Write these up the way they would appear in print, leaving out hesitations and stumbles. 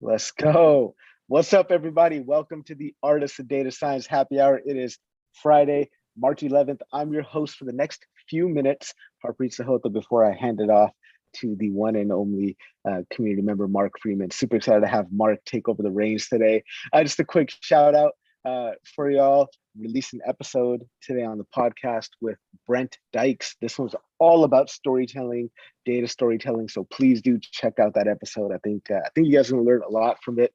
Let's go. What's up, everybody? Welcome to the Artists of Data Science Happy Hour. It is Friday, March 11th. I'm your host for the next few minutes, Harpreet Sahota, before I hand it off to the one and only community member, Mark Freeman. Super excited to have Mark take over the reins today. Just a quick shout out for y'all. Released an episode today on the podcast with Brent Dykes. This one's all about storytelling, data storytelling. So please do check out that episode. I think you guys are gonna learn a lot from it.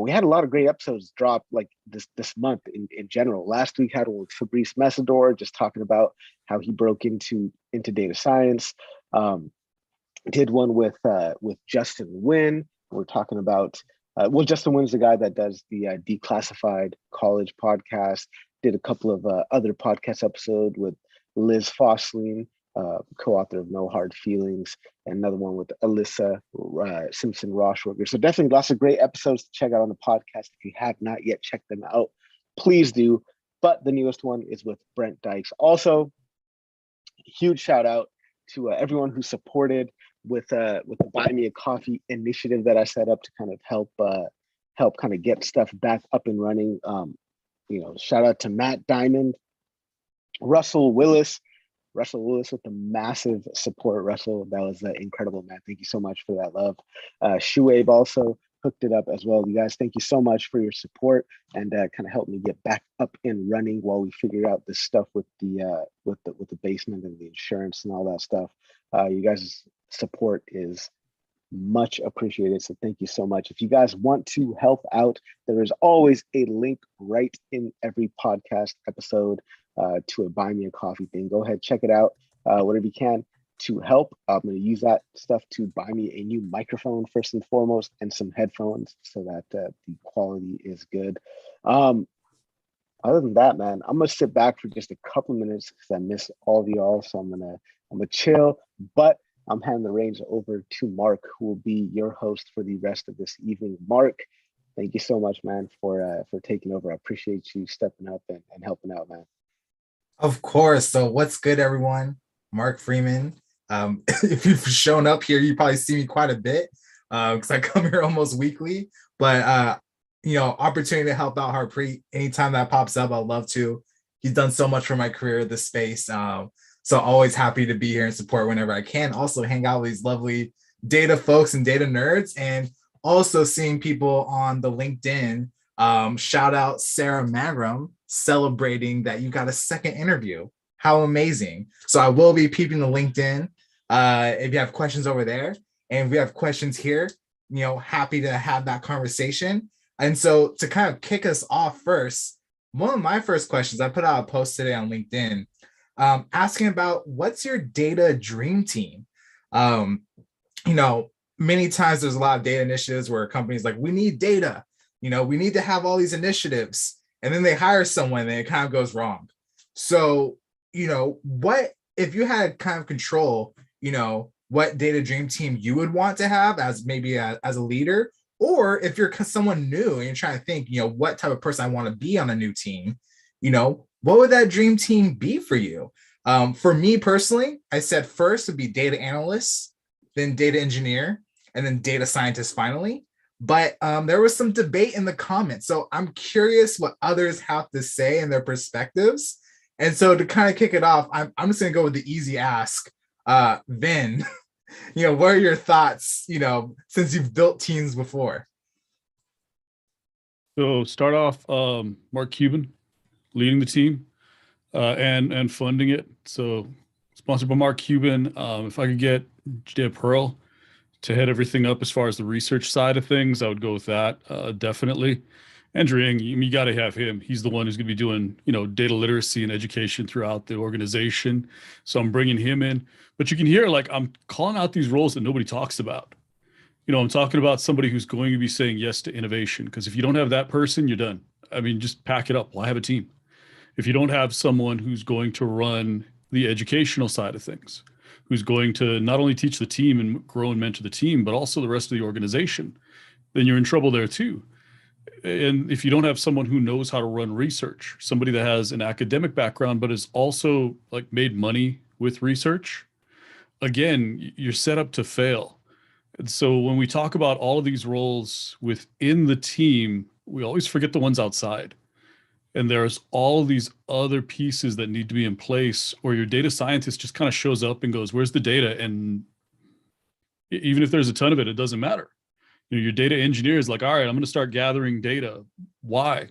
We had a lot of great episodes drop like this month in general. Last week had one with Fabrice Messidor, just talking about how he broke into data science. Did one with Justin Wynn. We're talking about Justin Wynn's the guy that does the Declassified College podcast. Did a couple of other podcast episodes with Liz Fosslien, co-author of No Hard Feelings, and another one with Alyssa Simpson Roshworger. So definitely lots of great episodes to check out on the podcast. If you have not yet checked them out, please do. But the newest one is with Brent Dykes. Also, huge shout out to everyone who supported with the Buy Me a Coffee initiative that I set up to kind of help kind of get stuff back up and running. Shout out to Matt Diamond, Russell Willis with the massive support. Russell, that was incredible, man. Thank you so much for that love. Shuaib also hooked it up as well. You guys, thank you so much for your support and kind of helped me get back up and running while we figure out this stuff with the basement and the insurance and all that stuff. You guys' support is much appreciated. So thank you so much. If you guys want to help out, there is always a link right in every podcast episode to a Buy Me a Coffee thing. Go ahead, check it out, whatever you can to help. I'm going to use that stuff to buy me a new microphone first and foremost, and some headphones so that the quality is good. Other than that, man, I'm gonna sit back for just a couple of minutes because I miss all of y'all. So I'm gonna chill, but I'm handing the reins over to Mark, who will be your host for the rest of this evening. Mark, thank you so much, man, for taking over. I appreciate you stepping up and helping out, man. Of course. So what's good, everyone? Mark Freeman. If you've shown up here, you probably see me quite a bit because I come here almost weekly. But opportunity to help out Harpreet anytime that pops up, I'd love to. He's done so much for my career, this space. So always happy to be here and support whenever I can. Also hang out with these lovely data folks and data nerds, and also seeing people on the LinkedIn. Shout out Sarah Magram celebrating that you got a second interview. How amazing. So I will be peeping the LinkedIn. If you have questions over there, and if we have questions here, happy to have that conversation. And so to kind of kick us off first, one of my first questions, I put out a post today on LinkedIn asking about what's your data dream team? Many times there's a lot of data initiatives where companies like, we need data, we need to have all these initiatives, and then they hire someone and it kind of goes wrong. So, what if you had kind of control, what data dream team you would want to have as maybe as a leader, or if you're someone new and you're trying to think, what type of person I want to be on a new team, what would that dream team be for you? For me personally, I said first would be data analyst, then data engineer, and then data scientist finally. But there was some debate in the comments. So I'm curious what others have to say and their perspectives. And so to kind of kick it off, I'm just going to go with the easy ask. Vin, what are your thoughts, since you've built teams before? So start off, Mark Cuban leading the team and funding it. So sponsored by Mark Cuban. If I could get Jay Pearl to head everything up as far as the research side of things, I would go with that, definitely. Andrew Ng, you got to have him. He's the one who's going to be doing, data literacy and education throughout the organization. So I'm bringing him in. But you can hear, I'm calling out these roles that nobody talks about. I'm talking about somebody who's going to be saying yes to innovation, because if you don't have that person, you're done. I mean, just pack it up. Why have a team? If you don't have someone who's going to run the educational side of things, who's going to not only teach the team and grow and mentor the team, but also the rest of the organization, then you're in trouble there too. And if you don't have someone who knows how to run research, somebody that has an academic background, but is also made money with research, again, you're set up to fail. And so when we talk about all of these roles within the team, we always forget the ones outside. And there's all these other pieces that need to be in place, or your data scientist just kind of shows up and goes, "Where's the data?" And even if there's a ton of it, it doesn't matter. Your data engineer is like, "All right, I'm going to start gathering data. Why?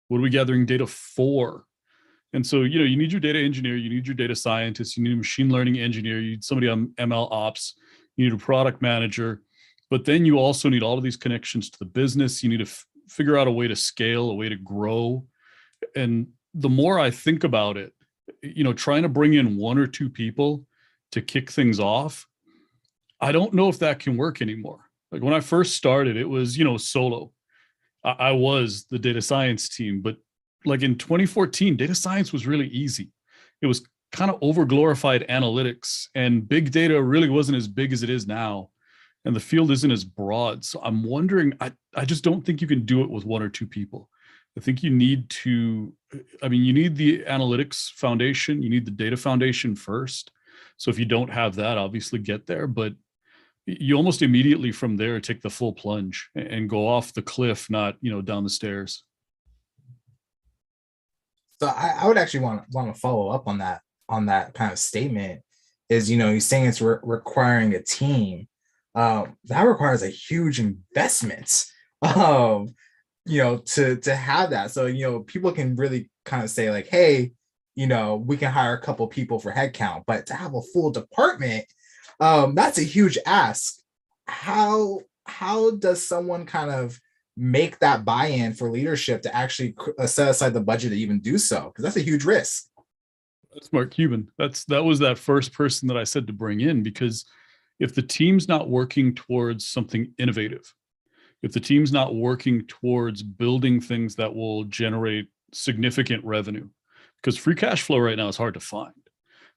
What are we gathering data for?" And so, you need your data engineer, you need your data scientist, you need a machine learning engineer, you need somebody on ML ops, you need a product manager, but then you also need all of these connections to the business. You need to figure out a way to scale, a way to grow. And the more I think about it, trying to bring in one or two people to kick things off, I don't know if that can work anymore. Like when I first started, it was, solo. I was the data science team, but like in 2014, data science was really easy. It was kind of over glorified analytics, and big data really wasn't as big as it is now. And the field isn't as broad. So I'm wondering, I just don't think you can do it with one or two people. I think you need to, you need the analytics foundation, you need the data foundation first. So if you don't have that, obviously get there, but you almost immediately from there take the full plunge and go off the cliff, not, down the stairs. So I would actually want to follow up on that kind of statement. Is you're saying it's requiring a team. That requires a huge investment. To have that. So people can really kind of say like, hey, we can hire a couple people for headcount, but to have a full department, that's a huge ask. How does someone kind of make that buy-in for leadership to actually set aside the budget to even do so? Because that's a huge risk. That's Mark Cuban. That was that first person that I said to bring in, because if the team's not working towards something innovative, if the team's not working towards building things that will generate significant revenue, because free cash flow right now is hard to find.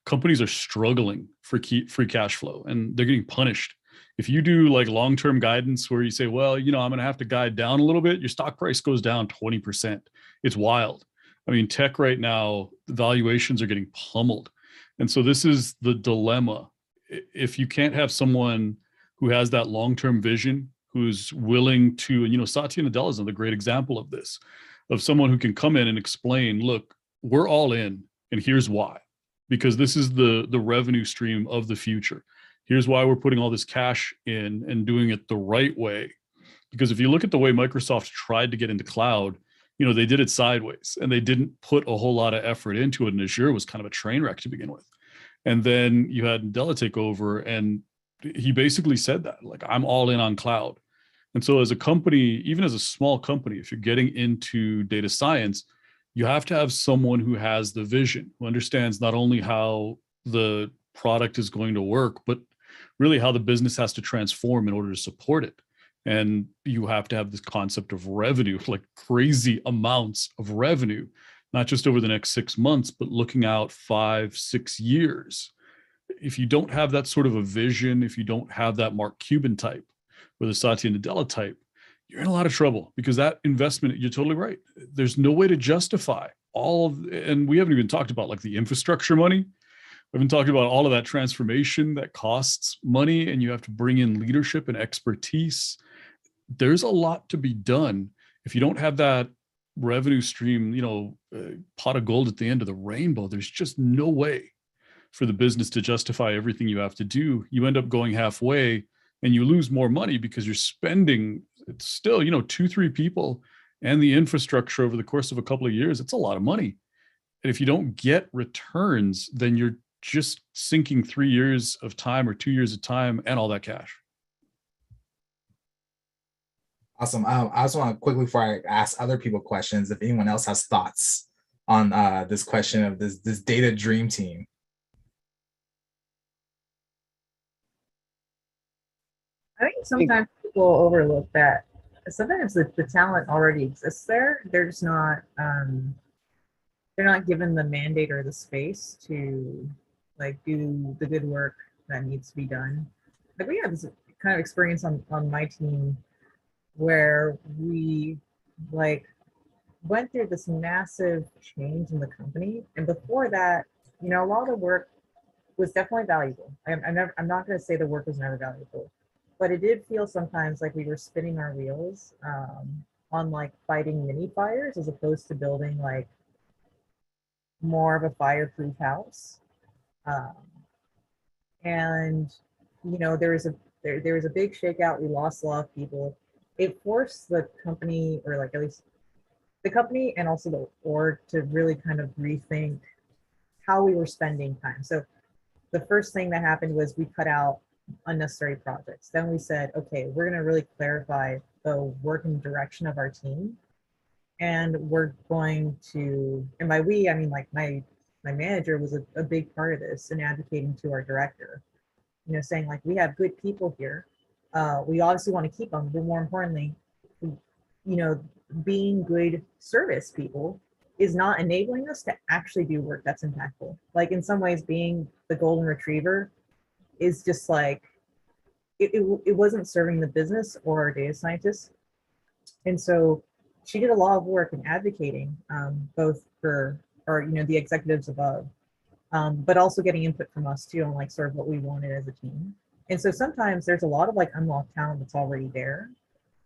Companies are struggling for free cash flow, and they're getting punished. If you do like long-term guidance where you say, well, I'm going to have to guide down a little bit, your stock price goes down 20%. It's wild. Tech right now, the valuations are getting pummeled. And so this is the dilemma. If you can't have someone who has that long-term vision, who's willing to, and Satya Nadella is another great example of this, of someone who can come in and explain, look, we're all in, and here's why. Because this is the revenue stream of the future. Here's why we're putting all this cash in and doing it the right way. Because if you look at the way Microsoft tried to get into cloud, they did it sideways, and they didn't put a whole lot of effort into it. And Azure was kind of a train wreck to begin with. And then you had Nadella take over, and he basically said that, like, I'm all in on cloud. And so as a company, even as a small company, if you're getting into data science, you have to have someone who has the vision, who understands not only how the product is going to work, but really how the business has to transform in order to support it. And you have to have this concept of revenue, like crazy amounts of revenue, not just over the next 6 months, but looking out 5, 6 years. If you don't have that sort of a vision, if you don't have that Mark Cuban type or the Satya Nadella type, you're in a lot of trouble, because that investment, you're totally right. There's no way to justify all of, and we haven't even talked about like the infrastructure money. We haven't talked about all of that transformation that costs money, and you have to bring in leadership and expertise. There's a lot to be done. If you don't have that revenue stream, pot of gold at the end of the rainbow, there's just no way for the business to justify everything you have to do. You end up going halfway, and you lose more money because you're spending, it's still, 2-3 people and the infrastructure over the course of a couple of years. It's a lot of money. And if you don't get returns, then you're just sinking 3 years of time or 2 years of time and all that cash. Awesome. I just want to quickly, before I ask other people questions, if anyone else has thoughts on this question of this data dream team. I think sometimes people overlook that. Sometimes the talent already exists there. They're just not they're not given the mandate or the space to like do the good work that needs to be done. Like we have this kind of experience on my team where we like went through this massive change in the company, and before that, a lot of the work was definitely valuable. I'm not going to say the work was never valuable, but it did feel sometimes like we were spinning our wheels on like fighting mini fires as opposed to building like more of a fireproof house. Um, and you know, there was a big shakeout. We lost a lot of people. It forced the company, or like at least the company and also the org, to really kind of rethink how we were spending time. So the first thing that happened was we cut out unnecessary projects. Then we said, okay, we're going to really clarify the working direction of our team. And we're going to, and by we, I mean like my manager was a big part of this and advocating to our director, you know, saying like, we have good people here. We obviously want to keep them, but more importantly, you know, being good service people is not enabling us to actually do work that's impactful. Like in some ways, being the golden retriever is just like, it wasn't serving the business or our data scientists. And so she did a lot of work in advocating, both for, or, you know, the executives above, but also getting input from us too on like sort of what we wanted as a team. And so sometimes there's a lot of like unlocked talent that's already there,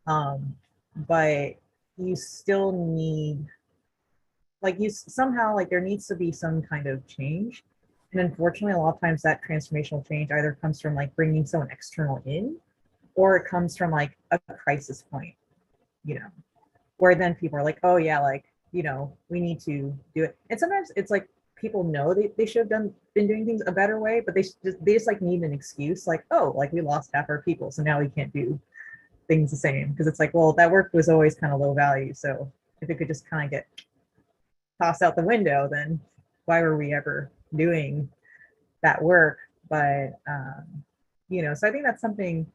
but you still need, like, you somehow, like, there needs to be some kind of change. And unfortunately, a lot of times that transformational change either comes from like bringing someone external in, or it comes from like a crisis point, you know, where then people are like, oh yeah, like, you know, we need to do it. And sometimes it's like people know they should have been doing things a better way, but they just like need an excuse, like, oh, like we lost half our people, so now we can't do things the same. Because it's like, well, that work was always kind of low value, so if it could just kind of get tossed out the window, then why were we ever doing that work? But you know, so I think that's something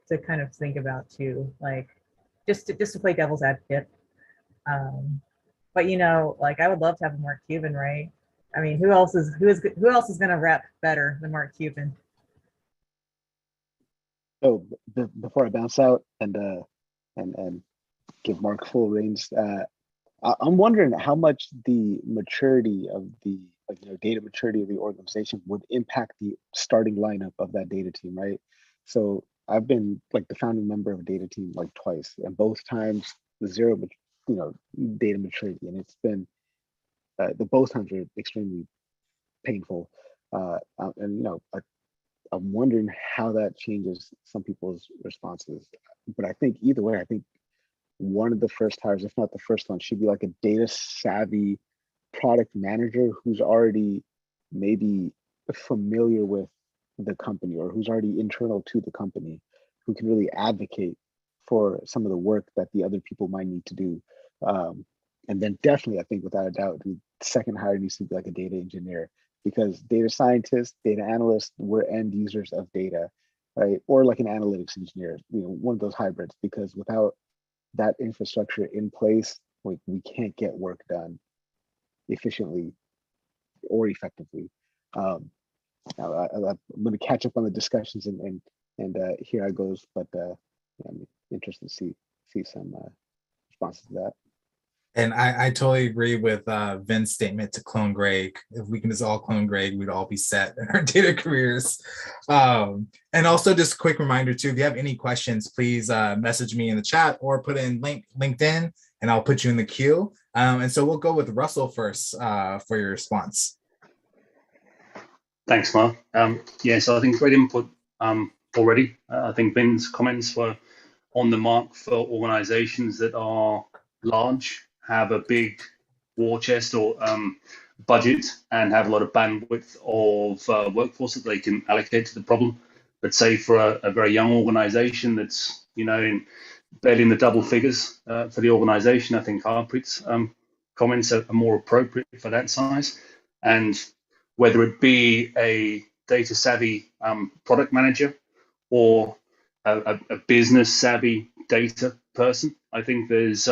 to kind of think about too, like just to play devil's advocate. But you know, like I would love to have a Mark Cuban, right? I mean, who else is going to rep better than Mark Cuban? So before I bounce out and give Mark full reins, I'm wondering how much the maturity of the, like, you know, data maturity of the organization would impact the starting lineup of that data team, right? So I've been like the founding member of a data team like twice, and both times the zero, you know, data maturity, and it's been the both times are extremely painful. And you know, I'm wondering how that changes some people's responses. But I think either way, I think one of the first hires, if not the first one, should be like a data savvy product manager who's already maybe familiar with the company, or who's already internal to the company, who can really advocate for some of the work that the other people might need to do. And then definitely, I think without a doubt, the second hire needs to be like a data engineer, because data scientists, data analysts, we're end users of data, right? Or like an analytics engineer, you know, one of those hybrids, because without that infrastructure in place, like we can't get work done efficiently or effectively. Now I'm going to catch up on the discussions and here I goes, but I'm interested to see some responses to that. And I totally agree with Vin's statement to clone Greg. If we can just all clone Greg, we'd all be set in our data careers. And also just a quick reminder too, if you have any questions, please message me in the chat or put in LinkedIn and I'll put you in the queue. And so we'll go with Russell first for your response. Thanks, Mark. Yes, I think great input already. I think Vin's comments were on the mark for organizations that are large, have a big war chest or budget, and have a lot of bandwidth of workforce that they can allocate to the problem. But say for a very young organization that's, you know, barely in the double figures for the organization, I think Harpreet's comments are more appropriate for that size. And whether it be a data savvy product manager or a business savvy data person, I think there's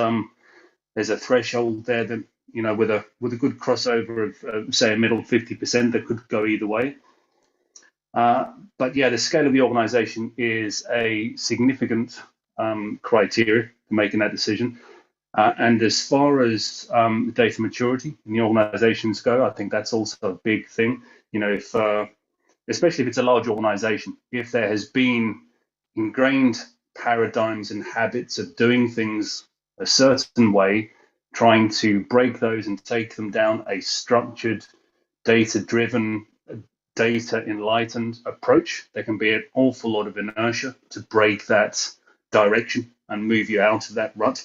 a threshold there that, you know, with a good crossover of say a middle 50% that could go either way. But yeah, the scale of the organization is a significant criteria for making that decision. And as far as data maturity in the organizations go, I think that's also a big thing. You know, if especially if it's a large organization, if there has been ingrained paradigms and habits of doing things a certain way, trying to break those and take them down a structured, data-driven, data-enlightened approach. There can be an awful lot of inertia to break that direction and move you out of that rut.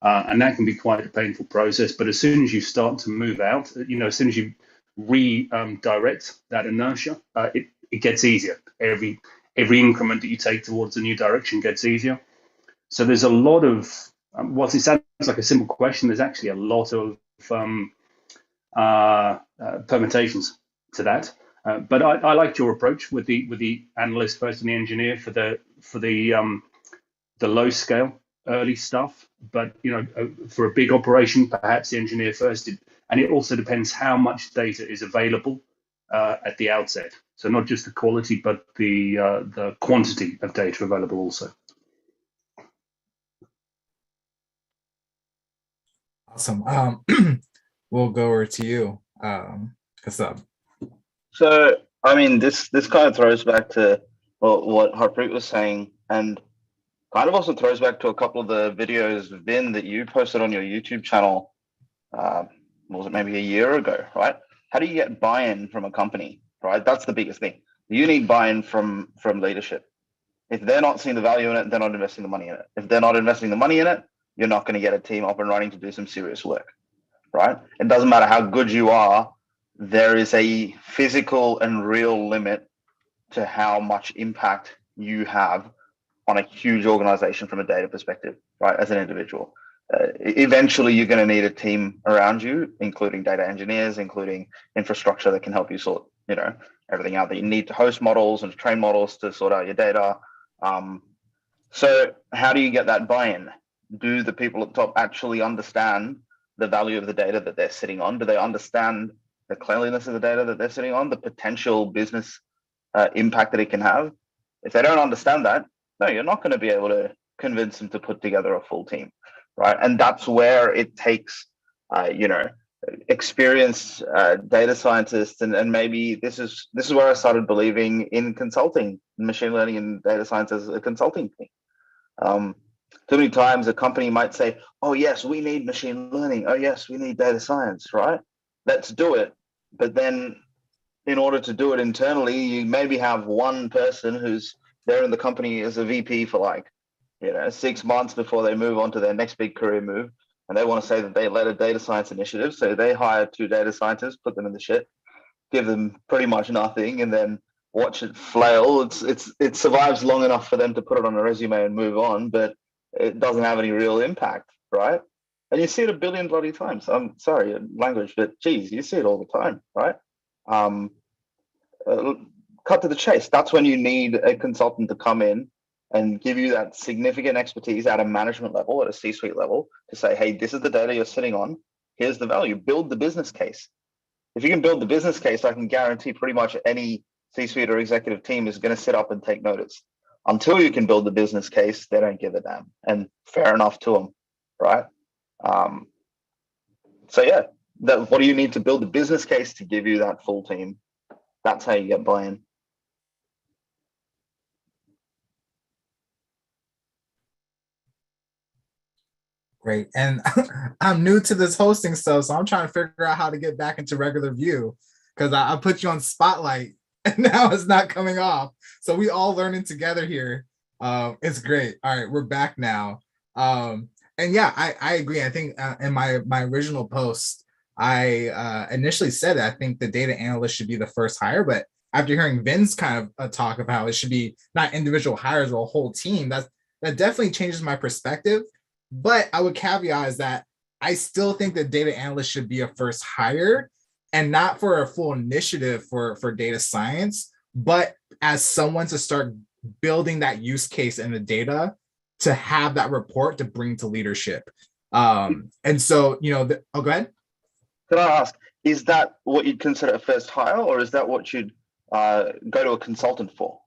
And that can be quite a painful process. But as soon as you start to move out, as soon as you redirect that inertia, it gets easier. Every increment that you take towards a new direction gets easier. So there's a lot of, whilst it sounds like a simple question, there's actually a lot of permutations to that. But I liked your approach with the analyst first and the engineer for the low scale early stuff. But for a big operation, perhaps the engineer first. And it also depends how much data is available at the outset. So not just the quality, but the quantity of data available also. Awesome. We'll go over to you. Kasab. So, I mean, this kind of throws back to what Harpreet was saying, and kind of also throws back to a couple of the videos, Vin, that you posted on your YouTube channel, was it maybe a year ago, right? How do you get buy-in from a company, right? That's the biggest thing. You need buy-in from leadership. If they're not seeing the value in it, they're not investing the money in it. If they're not investing the money in it, you're not going to get a team up and running to do some serious work, right? It doesn't matter how good you are. There is a physical and real limit to how much impact you have on a huge organization from a data perspective, right? As an individual, eventually you're going to need a team around you, including data engineers, including infrastructure that can help you sort, everything out that you need to host models and train models to sort out your data. So how do you get that buy-in? Do the people at the top actually understand the value of the data that they're sitting on? Do they understand the cleanliness of the data that they're sitting on, the potential business impact that it can have? If they don't understand that, no, you're not going to be able to convince them to put together a full team, right? And that's where it takes, experienced data scientists, and maybe this is where I started believing in consulting, machine learning and data science as a consulting thing. Too many times a company might say, oh yes, we need machine learning. Oh yes, we need data science, right? Let's do it. But then in order to do it internally, you maybe have one person who's there in the company as a VP for 6 months before they move on to their next big career move. And they want to say that they led a data science initiative. So they hire 2 data scientists, put them in the shit, give them pretty much nothing, and then watch it flail. It survives long enough for them to put it on a resume and move on, but it doesn't have any real impact, right? And you see it a billion bloody times. I'm sorry, language, but geez, you see it all the time, right? Cut to the chase. That's when you need a consultant to come in and give you that significant expertise at a management level, at a C-suite level, to say, hey, this is the data you're sitting on. Here's the value. Build the business case. If you can build the business case, I can guarantee pretty much any C-suite or executive team is going to sit up and take notice. Until you can build the business case, they don't give a damn. And fair enough to them, right? So yeah, what do you need to build the business case to give you that full team? That's how you get buy-in. Great. And I'm new to this hosting stuff, so I'm trying to figure out how to get back into regular view, because I put you on spotlight and now it's not coming off. So we all learning together here. It's great. All right, we're back now. And yeah, I agree. I think in my original post, I initially said that I think the data analyst should be the first hire, but after hearing Vin's kind of a talk of how it should be not individual hires or a whole team, that definitely changes my perspective. But I would caveat is that I still think that data analyst should be a first hire, and not for a full initiative for data science, but as someone to start building that use case in the data to have that report to bring to leadership. And so, go ahead. Can I ask, is that what you'd consider a first hire, or is that what you'd go to a consultant for?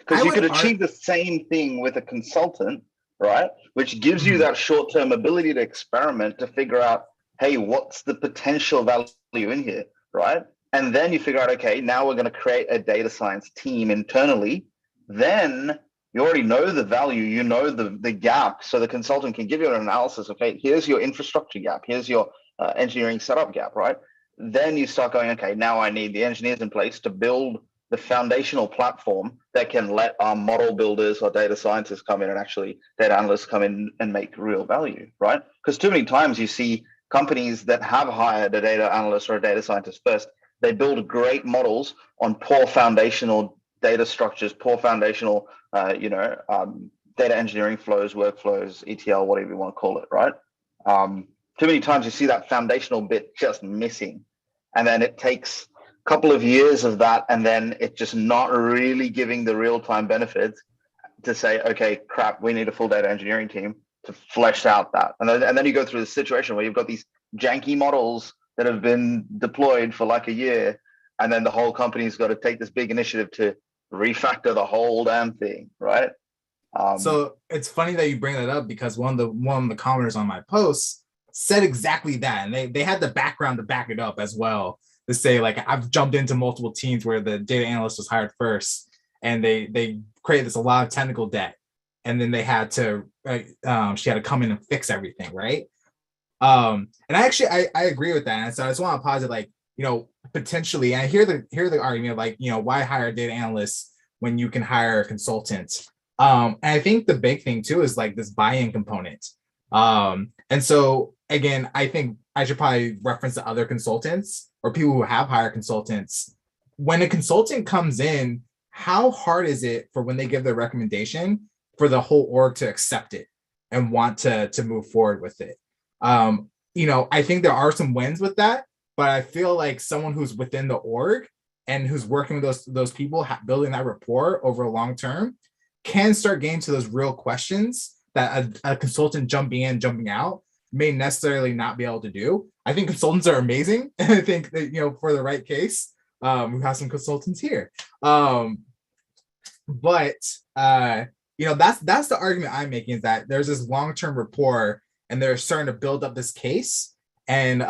Because you could achieve the same thing with a consultant, right? Which gives you that short-term ability to experiment, to figure out, hey, what's the potential value in here, right? And then you figure out, okay, now we're going to create a data science team internally then you already know the value, you know the gap. So the consultant can give you an analysis. Okay, here's your infrastructure gap. Here's your engineering setup gap, right? Then you start going, okay, now I need the engineers in place to build the foundational platform that can let our model builders or data scientists come in and actually data analysts come in and make real value, right? Because too many times you see companies that have hired a data analyst or a data scientist first, they build great models on poor foundational data structures, poor foundational, data engineering flows, workflows, ETL, whatever you want to call it, right? Too many times you see that foundational bit just missing, and then it takes a couple of years of that, and then it's just not really giving the real-time benefits to say, okay, crap, we need a full data engineering team to flesh out that. And then you go through the situation where you've got these janky models that have been deployed for like a year, and then the whole company's got to take this big initiative to refactor the whole damn thing, right? So it's funny that you bring that up, because one of the commenters on my post said exactly that, and they had the background to back it up as well, to say, like, I've jumped into multiple teams where the data analyst was hired first, and they created this a lot of technical debt, and then they had to she had to come in and fix everything, right? And I agree with that, and so I just want to posit, like, potentially, and I hear the argument, like, why hire a data analyst when you can hire a consultant? And I think the big thing too is like this buy-in component. And so again, I think I should probably reference the other consultants or people who have hired consultants. When a consultant comes in, how hard is it for, when they give their recommendation, for the whole org to accept it and want to move forward with it? I think there are some wins with that, but I feel like someone who's within the org and who's working with those people, building that rapport over a long term, can start getting to those real questions that a consultant jumping out may necessarily not be able to do. I think consultants are amazing. And I think that, for the right case, we have some consultants here. But that's the argument I'm making, is that there's this long-term rapport and they're starting to build up this case. And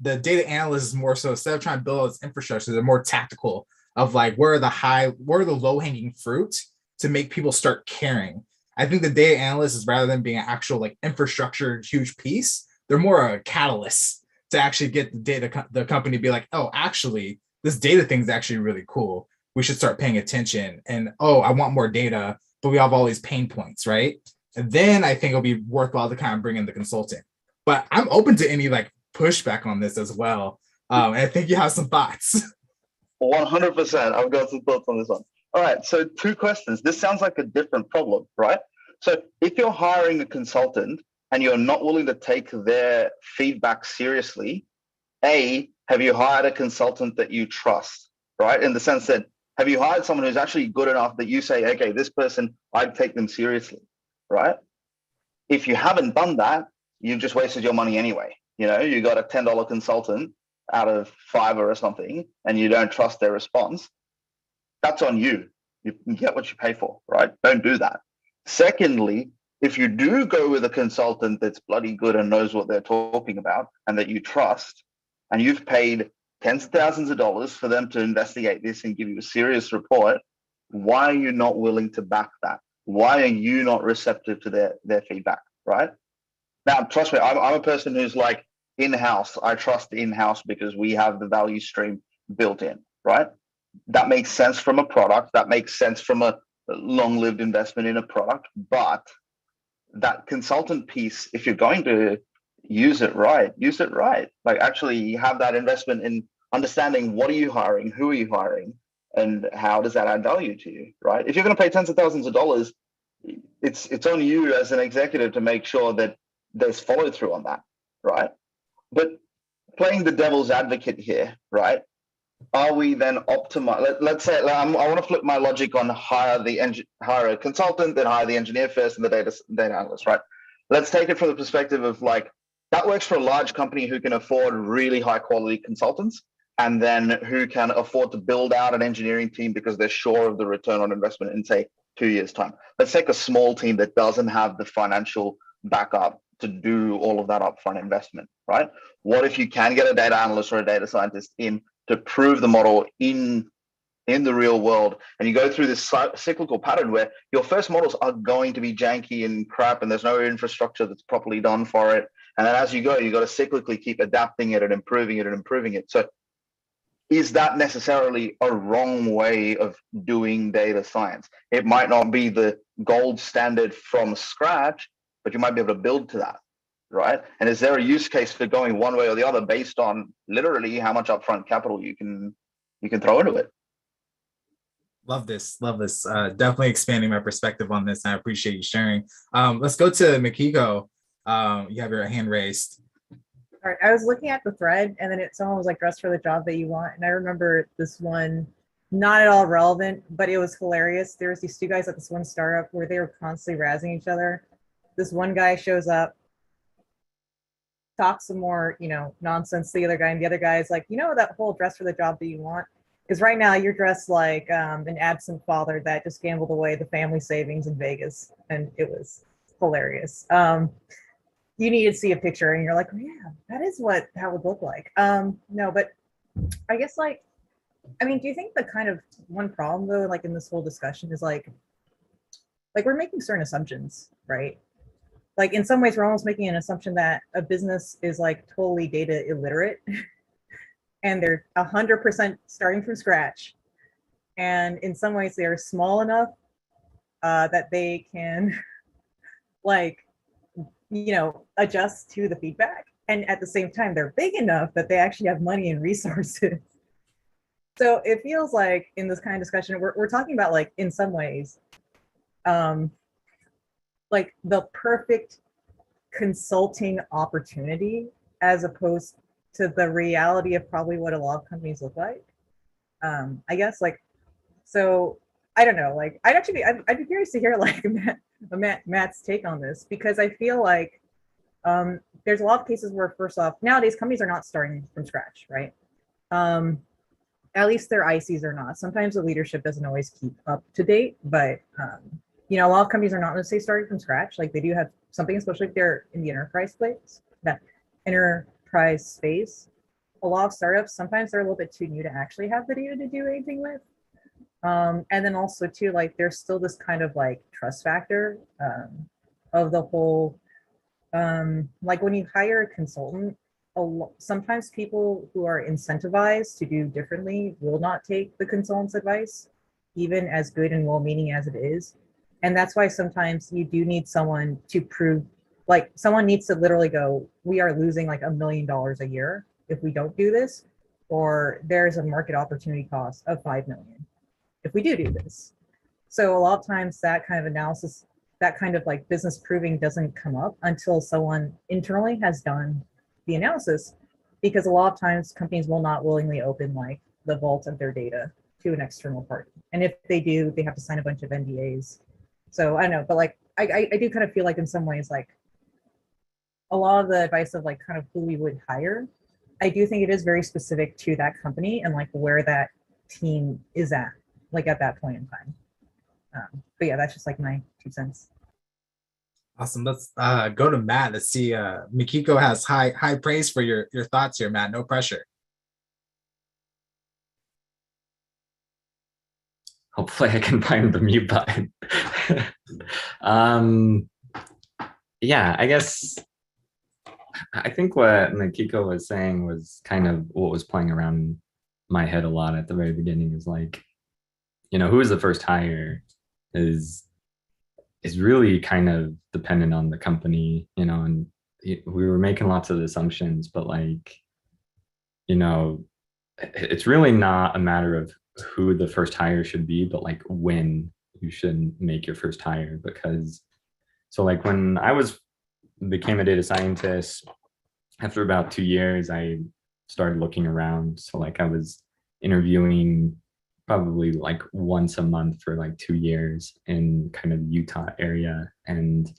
the data analyst is more so, instead of trying to build this infrastructure, they're more tactical of like, where are the low-hanging fruit to make people start caring. I think the data analyst is, rather than being an actual like infrastructure huge piece, they're more a catalyst to actually get the company to be like, oh, actually, this data thing is actually really cool. We should start paying attention. And oh, I want more data, but we have all these pain points, right? And then I think it'll be worthwhile to kind of bring in the consultant. But I'm open to any like pushback on this as well. And I think you have some thoughts. 100%. I've got some thoughts on this one. All right, so 2 questions. This sounds like a different problem, right? So if you're hiring a consultant and you're not willing to take their feedback seriously, have you hired a consultant that you trust, right? In the sense that, have you hired someone who's actually good enough that you say, okay, this person, I'd take them seriously, right? If you haven't done that, you've just wasted your money anyway. You got a $10 consultant out of Fiverr or something, and you don't trust their response. That's on you. You get what you pay for, right? Don't do that. Secondly, if you do go with a consultant that's bloody good and knows what they're talking about and that you trust, and you've paid tens of thousands of dollars for them to investigate this and give you a serious report, why are you not willing to back that? Why are you not receptive to their feedback, right? Now, trust me, I'm a person who's like, in-house. I trust in-house because we have the value stream built in, right? That makes sense from a product. That makes sense from a long-lived investment in a product. But that consultant piece, if you're going to use it right. Like, actually have that investment in understanding, what are you hiring, who are you hiring, and how does that add value to you, right? If you're going to pay tens of thousands of dollars, it's on you as an executive to make sure that there's follow through on that, right? But playing the devil's advocate here, right? Are we then optimize? Let's say I want to flip my logic on hire a consultant, then hire the engineer first, and the data analyst, right? Let's take it from the perspective of like, that works for a large company who can afford really high quality consultants, and then who can afford to build out an engineering team because they're sure of the return on investment in, say, 2 years' time. Let's take a small team that doesn't have the financial backup to do all of that upfront investment, right? What if you can get a data analyst or a data scientist in to prove the model in in the real world, and you go through this cyclical pattern where your first models are going to be janky and crap, and there's no infrastructure that's properly done for it. And then as you go, you got to cyclically keep adapting it and improving it and improving it. So is that necessarily a wrong way of doing data science? It might not be the gold standard from scratch, but you might be able to build to that, right? And is there a use case for going one way or the other based on literally how much upfront capital you can throw into it? Love this. Definitely expanding my perspective on this. I appreciate you sharing. Let's go to Makiko. You have your hand raised. All right, I was looking at the thread, and then someone was like, dress for the job that you want. And I remember this one, not at all relevant, but it was hilarious. There was these two guys at this one startup where they were constantly razzing each other. This one guy shows up, talks some more, nonsense to the other guy, and the other guy is like, that whole dress for the job that you want is right now you're dressed like an absent father that just gambled away the family savings in Vegas. And it was hilarious. You need to see a picture and you're like, oh, yeah, that is how it would look like. No, but I guess do you think the kind of one problem though, like in this whole discussion is like we're making certain assumptions, right? Like in some ways we're almost making an assumption that a business is like totally data illiterate and they're 100% starting from scratch. And in some ways they are small enough that they can adjust to the feedback. And at the same time, they're big enough that they actually have money and resources. So it feels like in this kind of discussion, we're talking about like, in some ways, like the perfect consulting opportunity as opposed to the reality of probably what a lot of companies look like. I guess so I don't know, I'd be curious to hear Matt's take on this, because I feel like there's a lot of cases where, first off, nowadays companies are not starting from scratch, right? At least their ICs are not. Sometimes the leadership doesn't always keep up to date, but a lot of companies are not necessarily starting from scratch. Like they do have something, especially if they're in the enterprise space. A lot of startups, sometimes they're a little bit too new to actually have the data to do anything with. And then also too, there's still this kind of trust factor of the whole, when you hire a consultant, sometimes people who are incentivized to do differently will not take the consultant's advice, even as good and well-meaning as it is. And that's why sometimes you do need someone to prove, someone needs to literally go, we are losing $1 million a year if we don't do this, or there's a market opportunity cost of 5 million if we do this. So a lot of times that kind of analysis, that kind of business proving doesn't come up until someone internally has done the analysis, because a lot of times companies will not willingly open the vault of their data to an external party. And if they do, they have to sign a bunch of NDAs. So I don't know, but I do kind of feel in some ways, a lot of the advice of kind of who we would hire, I do think it is very specific to that company and where that team is at that point in time. But yeah, that's just my 2 cents. Awesome. Let's go to Matt. Let's see. Makiko has high praise for your thoughts here, Matt. No pressure. Hopefully I can find the mute button. Yeah, I think what Makiko was saying was kind of what was playing around my head a lot at the very beginning, is who is the first hire is really kind of dependent on the company, and we were making lots of assumptions, but it's really not a matter of who the first hire should be, but when you should make your first hire. Because when I became a data scientist, after about 2 years, I started looking around. So I was interviewing probably once a month for 2 years in kind of Utah area, and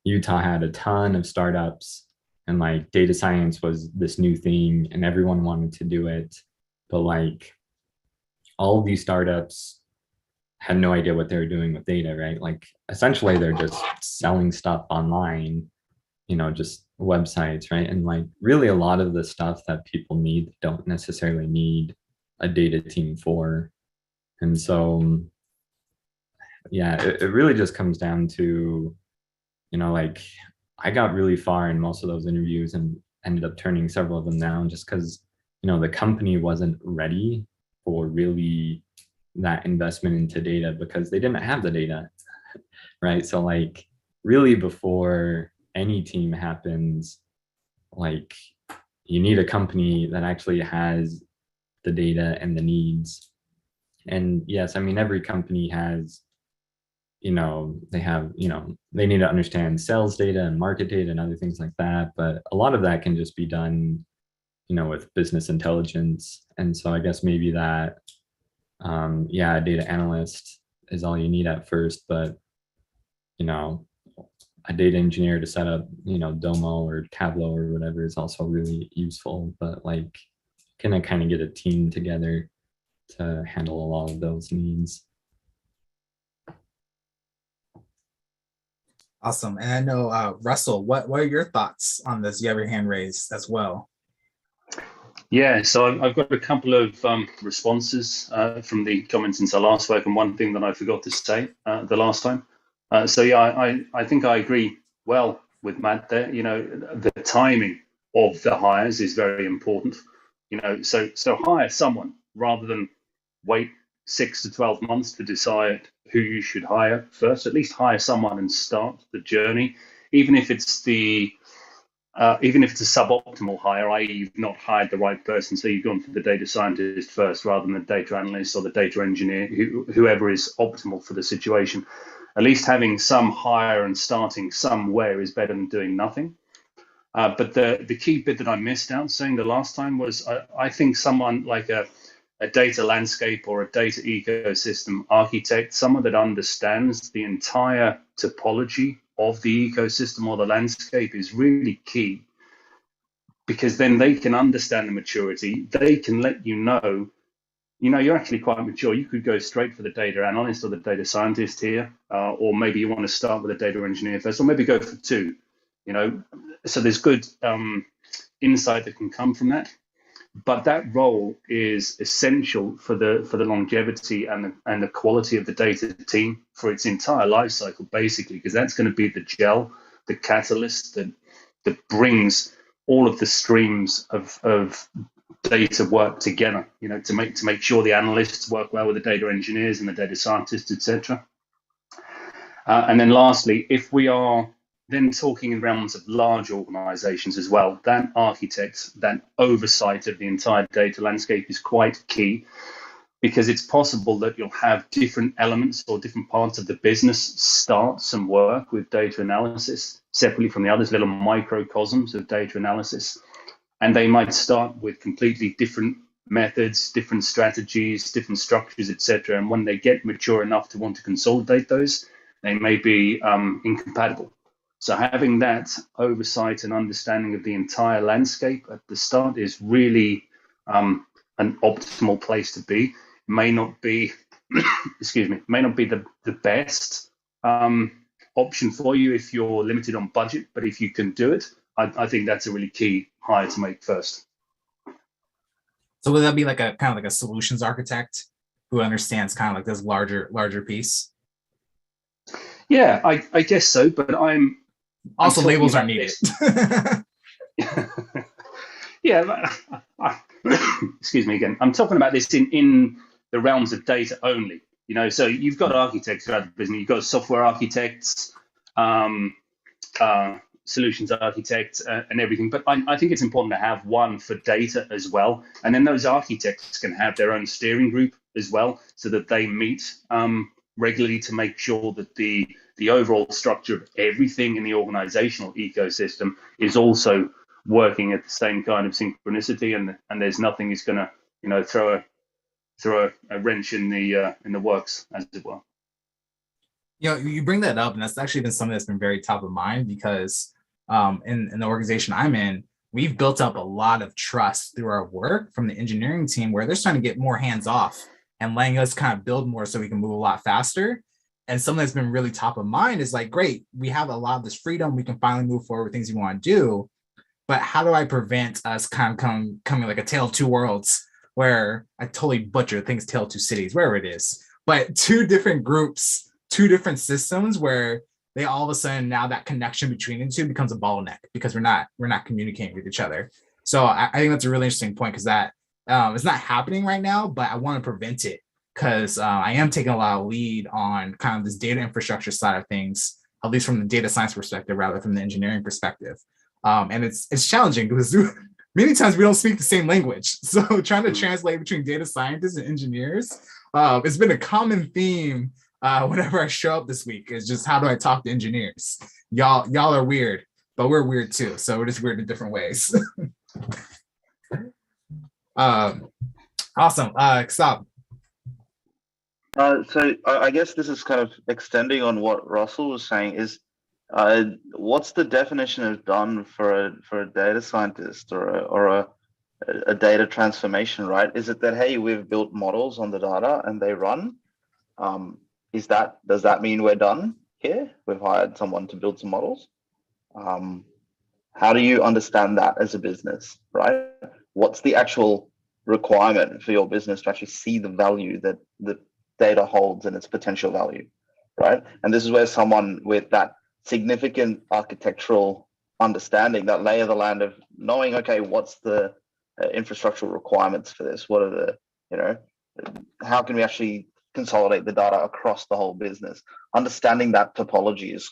Utah had a ton of startups, and data science was this new thing and everyone wanted to do it, but all of these startups had no idea what they were doing with data, right? Essentially they're just selling stuff online, just websites, right? And really a lot of the stuff that people need don't necessarily need a data team for. And so, yeah, it really just comes down to, like I got really far in most of those interviews and ended up turning several of them down just because, the company wasn't ready for really that investment into data because they didn't have the data, right? So like really before any team happens, like you need a company that actually has the data and the needs. And yes, I mean, every company has, they have, they need to understand sales data and market data and other things like that. But a lot of that can just be done, with business intelligence. And so I guess maybe that, yeah, a data analyst is all you need at first, but, a data engineer to set up, Domo or Tableau or whatever is also really useful. But like, can I kind of get a team together to handle a lot of those needs? Awesome. And I know, Russell, what are your thoughts on this? You have your hand raised as well. Yeah, so I've got a couple of responses from the comments since I last spoke, and one thing that I forgot to say the last time. So yeah, I think I agree well with Matt there. The timing of the hires is very important. So hire someone rather than wait 6 to 12 months to decide who you should hire first. At least hire someone and start the journey, even if it's even if it's a suboptimal hire, i.e. you've not hired the right person, so you've gone for the data scientist first rather than the data analyst or the data engineer, whoever is optimal for the situation. At least having some hire and starting somewhere is better than doing nothing. But the key bit that I missed out saying the last time was I think someone like a data landscape or a data ecosystem architect, someone that understands the entire topology of the ecosystem or the landscape is really key, because then they can understand the maturity. They can let you know, you're actually quite mature. You could go straight for the data analyst or the data scientist here, or maybe you want to start with a data engineer first, or maybe go for two. So there's good insight that can come from that. But that role is essential for the longevity and the quality of the data team for its entire life cycle, basically, because that's going to be the gel, the catalyst that brings all of the streams of data work together. To make sure the analysts work well with the data engineers and the data scientists, etc. And then lastly, if we are then talking in realms of large organizations as well, that architect, that oversight of the entire data landscape is quite key, because it's possible that you'll have different elements or different parts of the business start some work with data analysis separately from the others, little microcosms of data analysis. And they might start with completely different methods, different strategies, different structures, etc. And when they get mature enough to want to consolidate those, they may be incompatible. So having that oversight and understanding of the entire landscape at the start is really an optimal place to be. May not be, may not be the best option for you if you're limited on budget, but if you can do it, I think that's a really key hire to make first. So would that be like a kind of like a solutions architect who understands kind of like this larger piece? Yeah, I guess so, but I'm also labels aren't needed. Yeah, excuse me again. I'm talking about this in the realms of data only. So you've got architects throughout the business. You've got software architects, solutions architects, and everything. But I think it's important to have one for data as well. And then those architects can have their own steering group as well, so that they meet regularly to make sure that the overall structure of everything in the organizational ecosystem is also working at the same kind of synchronicity, and there's nothing is going to throw a wrench in the works, as it were. You bring that up, and that's actually been something that's been very top of mind, because in the organization I'm in, we've built up a lot of trust through our work from the engineering team, where they're starting to get more hands off and letting us kind of build more so we can move a lot faster. And something that's been really top of mind is like, great, we have a lot of this freedom. We can finally move forward with things we want to do. But how do I prevent us kind of coming like a tale of two worlds, where I totally butcher things tale two cities, wherever it is, but two different groups, two different systems where they all of a sudden now that connection between the two becomes a bottleneck because we're not communicating with each other. So I think that's a really interesting point because that it's not happening right now, but I want to prevent it because I am taking a lot of lead on kind of this data infrastructure side of things, at least from the data science perspective rather from the engineering perspective. And it's challenging because many times we don't speak the same language. So trying to translate between data scientists and engineers, it's been a common theme whenever I show up this week is just how do I talk to engineers? Y'all are weird, but we're weird too. So we're just weird in different ways. Awesome. Stop. So I guess this is kind of extending on what Russell was saying is, what's the definition of done for a data scientist or a data transformation, right? Is it that, hey, we've built models on the data and they run? Does that mean we're done here? We've hired someone to build some models. How do you understand that as a business, right? What's the actual requirement for your business to actually see the value that the data holds and its potential value, right? And this is where someone with that significant architectural understanding, that lay of the land of knowing, okay, what's the infrastructural requirements for this? What are the, how can we actually consolidate the data across the whole business? Understanding that topology is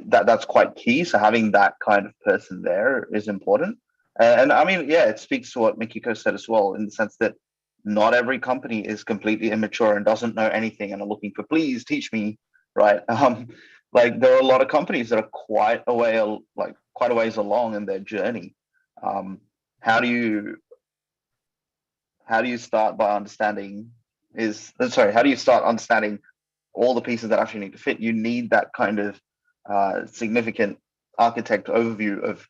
that's quite key. So having that kind of person there is important. And I mean, yeah, it speaks to what Mikiko said as well, in the sense that not every company is completely immature and doesn't know anything and are looking for, please teach me, right? Like there are a lot of companies that are quite a ways along in their journey. How do you start by understanding how do you start understanding all the pieces that actually need to fit? You need that kind of significant architect overview of,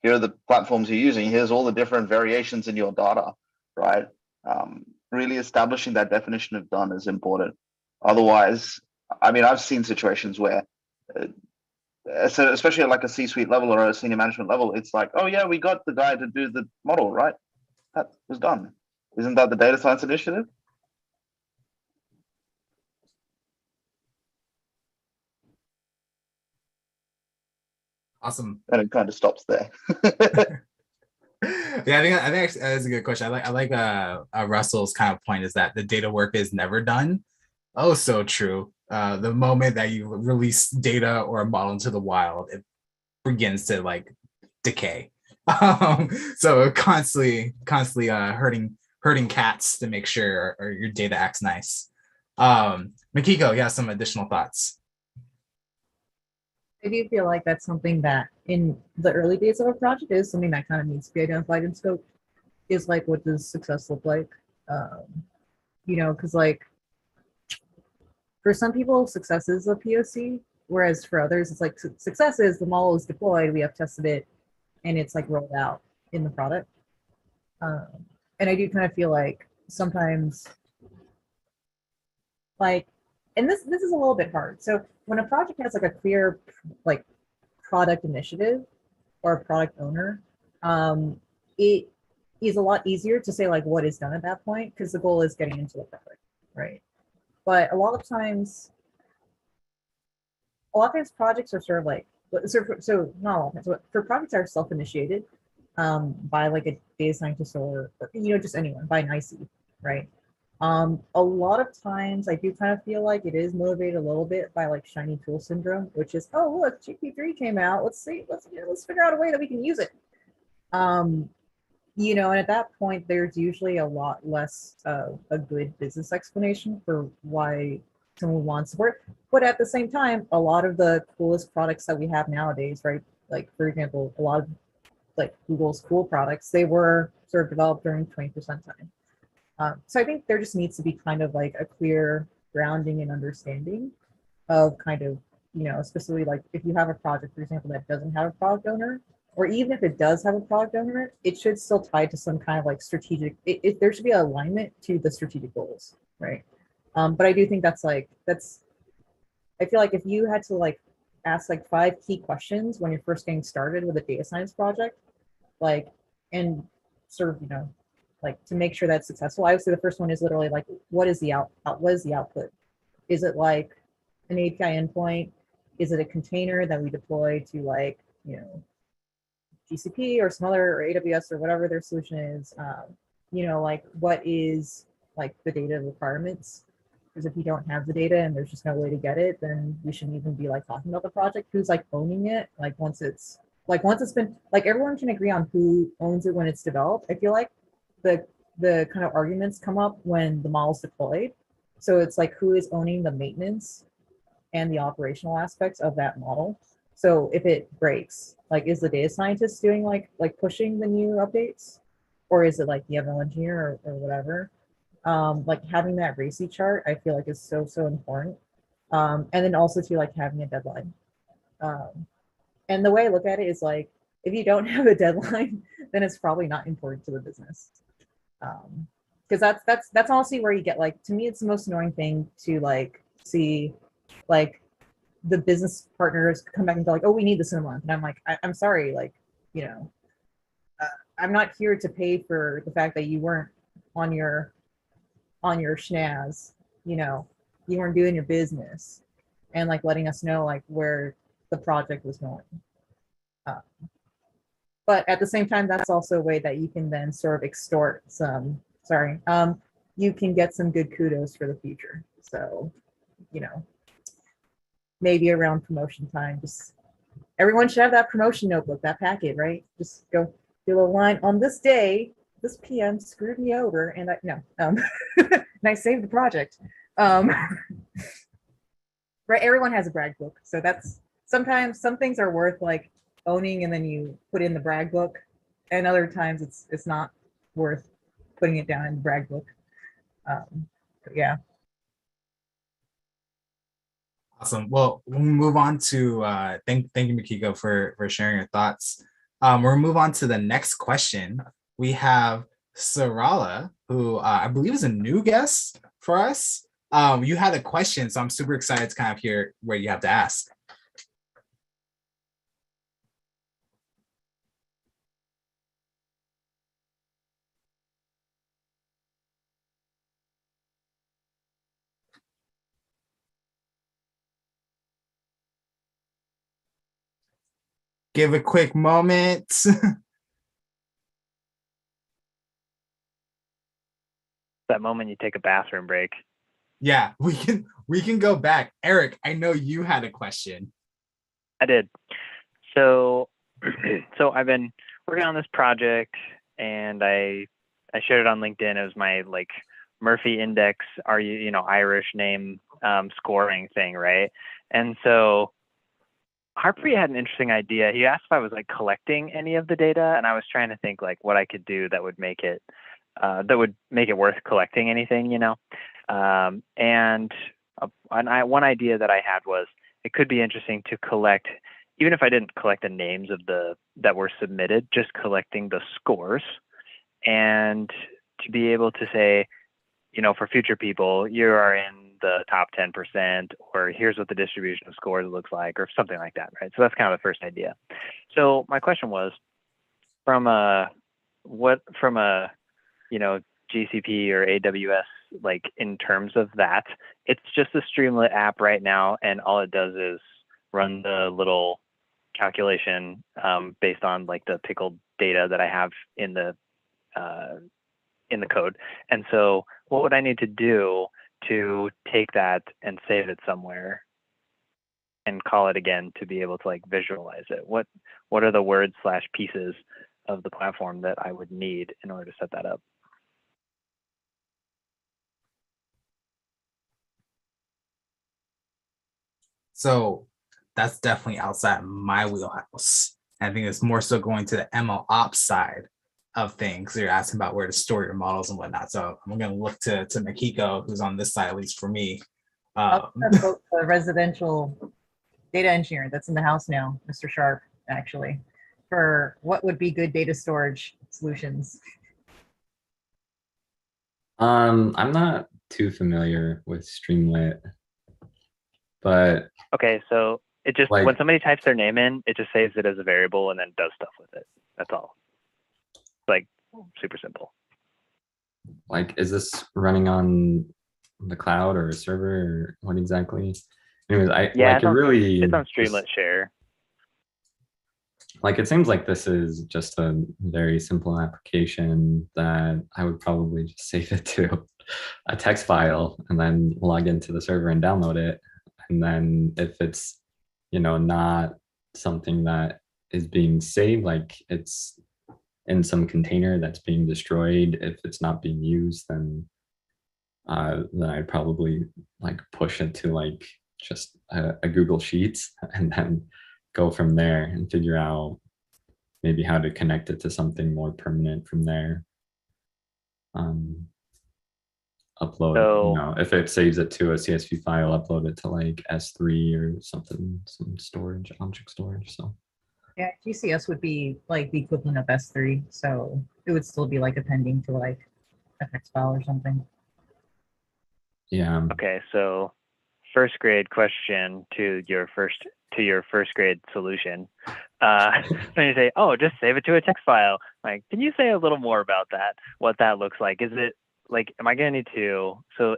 here are the platforms you're using, here's all the different variations in your data, right? Really establishing that definition of done is important. Otherwise, I mean, I've seen situations where, so especially at like a C-suite level or a senior management level, it's like, oh yeah, we got the guy to do the model, right? That was done. Isn't that the data science initiative? Awesome. And it kind of stops there. Yeah, I think actually, that's a good question. I like Russell's kind of point is that the data work is never done. Oh, so true. The moment that you release data or a model into the wild, it begins to like decay. So constantly herding cats to make sure or your data acts nice. Mikiko, you have some additional thoughts. I do feel like that's something that in the early days of a project is something that kind of needs to be identified in scope, is like, what does success look like? Because like for some people, success is a POC, whereas for others, it's like success is the model is deployed, we have tested it, and it's like rolled out in the product. And I do kind of feel like sometimes, like, and this is a little bit hard. So when a project has like a clear like product initiative or a product owner, it is a lot easier to say like what is done at that point, because the goal is getting into the product, right? But a lot of times projects are sort of like, so not all times, but for projects that are self-initiated by like a data scientist or just anyone, by an IC, right? A lot of times I do kind of feel like it is motivated a little bit by like shiny tool syndrome, which is, oh look, GP3 came out. Let's figure out a way that we can use it. And at that point, there's usually a lot less a good business explanation for why someone wants support. But at the same time, a lot of the coolest products that we have nowadays, right? Like for example, a lot of like Google's cool products, they were sort of developed during 20% time. So I think there just needs to be kind of like a clear grounding and understanding of kind of, especially like if you have a project, for example, that doesn't have a product owner, or even if it does have a product owner, it should still tie to some kind of like strategic, there should be alignment to the strategic goals, right? But I do think I feel like if you had to like ask like 5 key questions when you're first getting started with a data science project, like, and sort of, like to make sure that's successful, I would say the first one is literally like, what is the what is the output? Is it like an API endpoint? Is it a container that we deploy to like, you know, GCP or some other, or AWS or whatever their solution is? You know, like what is like the data requirements? Because if you don't have the data and there's just no way to get it, then we shouldn't even be like talking about the project. Who's like owning it? Like once it's been, like everyone can agree on who owns it when it's developed. I feel like the kind of arguments come up when the model's deployed. So it's like who is owning the maintenance and the operational aspects of that model. So if it breaks, like is the data scientist doing like pushing the new updates, or is it like the ML engineer or whatever? Like having that RACI chart, I feel like is so important. And then also to like having a deadline. And the way I look at it is like, if you don't have a deadline, then it's probably not important to the business. Because that's honestly where you get like, to me, it's the most annoying thing to like see like the business partners come back and go like, oh, we need this in a month. And I'm like, I'm sorry, like, you know, I'm not here to pay for the fact that you weren't on your schnaz, you know, you weren't doing your business and like letting us know like where the project was going. But at the same time, that's also a way that you can then sort of extort some, you can get some good kudos for the future. So, you know, maybe around promotion time, just everyone should have that promotion notebook, that packet, right? Just go do a line on this day, this PM screwed me over, and and I saved the project. Right, everyone has a brag book, so that's sometimes some things are worth like owning, and then you put in the brag book, and other times it's not worth putting it down in the brag book. Yeah. Awesome. Well, we'll move on to thank you, Makiko, for sharing your thoughts. We'll move on to the next question. We have Sarala, who I believe is a new guest for us. You had a question, so I'm super excited to kind of hear what you have to ask. Give a quick moment. That moment you take a bathroom break. Yeah, we can go back. Eric, I know you had a question. I did. So I've been working on this project, and I shared it on LinkedIn. It was my like Murphy Index, Irish name scoring thing, right? And so Harpreet had an interesting idea. He asked if I was like collecting any of the data, and I was trying to think like what I could do that would make it worth collecting anything, one idea that I had was it could be interesting to collect, even if I didn't collect the names of that were submitted, just collecting the scores, and to be able to say, for future people, you are in the top 10%, or here's what the distribution of scores looks like, or something like that, right? So that's kind of the first idea. So my question was, from a GCP or AWS, like in terms of that, it's just a Streamlit app right now, and all it does is run the little calculation based on like the pickled data that I have in the code. And so what would I need to do to take that and save it somewhere and call it again to be able to like visualize it? What are the words / pieces of the platform that I would need in order to set that up? So that's definitely outside my wheelhouse. I think it's more so going to the ML ops side of things. You're asking about where to store your models and whatnot. So I'm going to look to Makiko, who's on this side, at least for me. The residential data engineer that's in the house now, Mr. Sharp, actually, for what would be good data storage solutions. I'm not too familiar with Streamlit, but okay, so it just like, when somebody types their name in, it just saves it as a variable and then does stuff with it. That's all. Like super simple. like, is this running on the cloud or a server or what exactly? Anyways, Yeah, like, it really, it's on Streamlit Share. like, it seems like this is just a very simple application that I would probably just save it to a text file and then log into the server and download it. And then if it's, not something that is being saved, like it's in some container that's being destroyed, if it's not being used, then I'd probably like push it to like just a Google Sheets and then go from there and figure out maybe how to connect it to something more permanent from there. Upload, So- if it saves it to a CSV file, upload it to like S3 or something, some storage, object storage. So Yeah, GCS would be like the equivalent of S3, so it would still be like appending to like a text file or something. yeah. Okay, so first grade question to your first grade solution. When you say, "Oh, just save it to a text file," like, can you say a little more about that? What that looks like? Is it like, am I gonna need to? So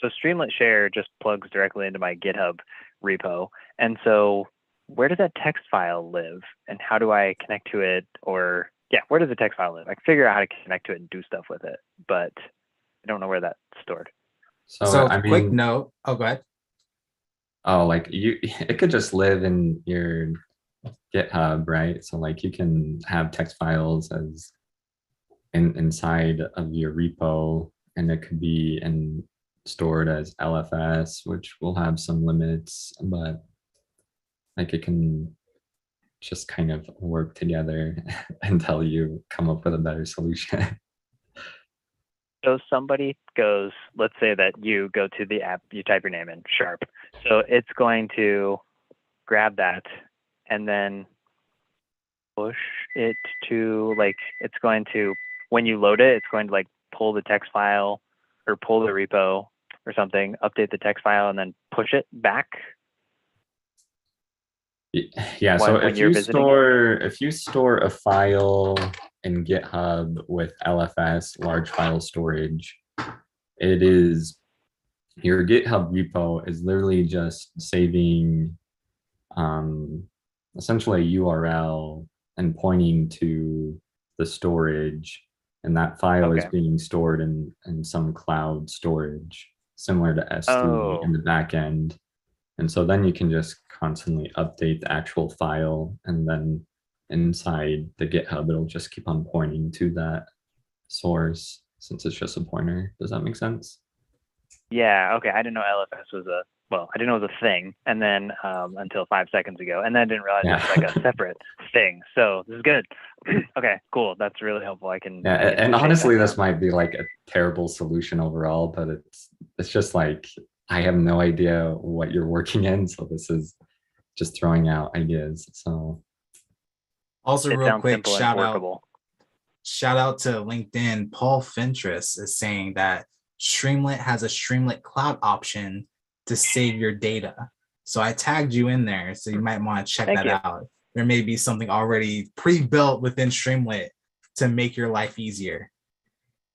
Streamlit Share just plugs directly into my GitHub repo, and so where does that text file live, and how do I connect to it? Or yeah, where does the text file live? I can figure out how to connect to it and do stuff with it, but I don't know where that's stored. So I quick mean, note. Oh, go ahead. oh, like it could just live in your GitHub, right? So like you can have text files as inside of your repo, and it could be stored as LFS, which will have some limits, but like it can just kind of work together until you come up with a better solution. So somebody goes, let's say that you go to the app, you type your name in, Sharp. So it's going to grab that and then push it to, like, it's going to, when you load it, it's going to like pull the text file or pull the repo or something, update the text file, and then push it back. Yeah, so when you're visiting it? if you store a file in GitHub with LFS, large file storage, it is your GitHub repo is literally just saving essentially a URL and pointing to the storage, and that file is Okay. being stored in some cloud storage similar to S3 Oh. in the back end. And so then you can just constantly update the actual file, and then inside the GitHub, it'll just keep on pointing to that source since it's just a pointer. Does that make sense? Yeah, okay. I didn't know LFS was I didn't know it was a thing, and then until 5 seconds ago, and then I didn't realize it was like a separate thing. So this is good. Okay, cool. That's really helpful. I can. Yeah, I can and appreciate honestly, that this now. might be like a terrible solution overall, but it's just like I have no idea what you're working in, so this is just throwing out ideas. So Also, It real sounds quick, simple and workable. shout out to LinkedIn. Paul Fentress is saying that Streamlit has a Streamlit cloud option to save your data. So I tagged you in there, so you might want to check Thank that you. out. There may be something already pre-built within Streamlit to make your life easier.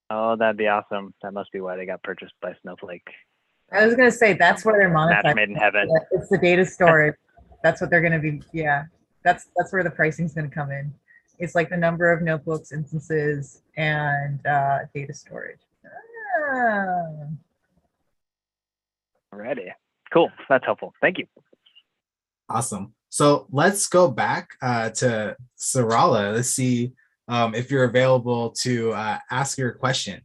Oh, that'd be awesome. That must be why they got purchased by Snowflake. I was gonna say that's where they're Match monetizing. made in heaven. It's the data storage. That's what they're gonna be. Yeah, that's where the pricing's gonna come in. It's like the number of notebooks, instances, and data storage. Ah. Alrighty. Cool. That's helpful. Thank you. Awesome. So let's go back to Sarala. Let's see if you're available to ask your question.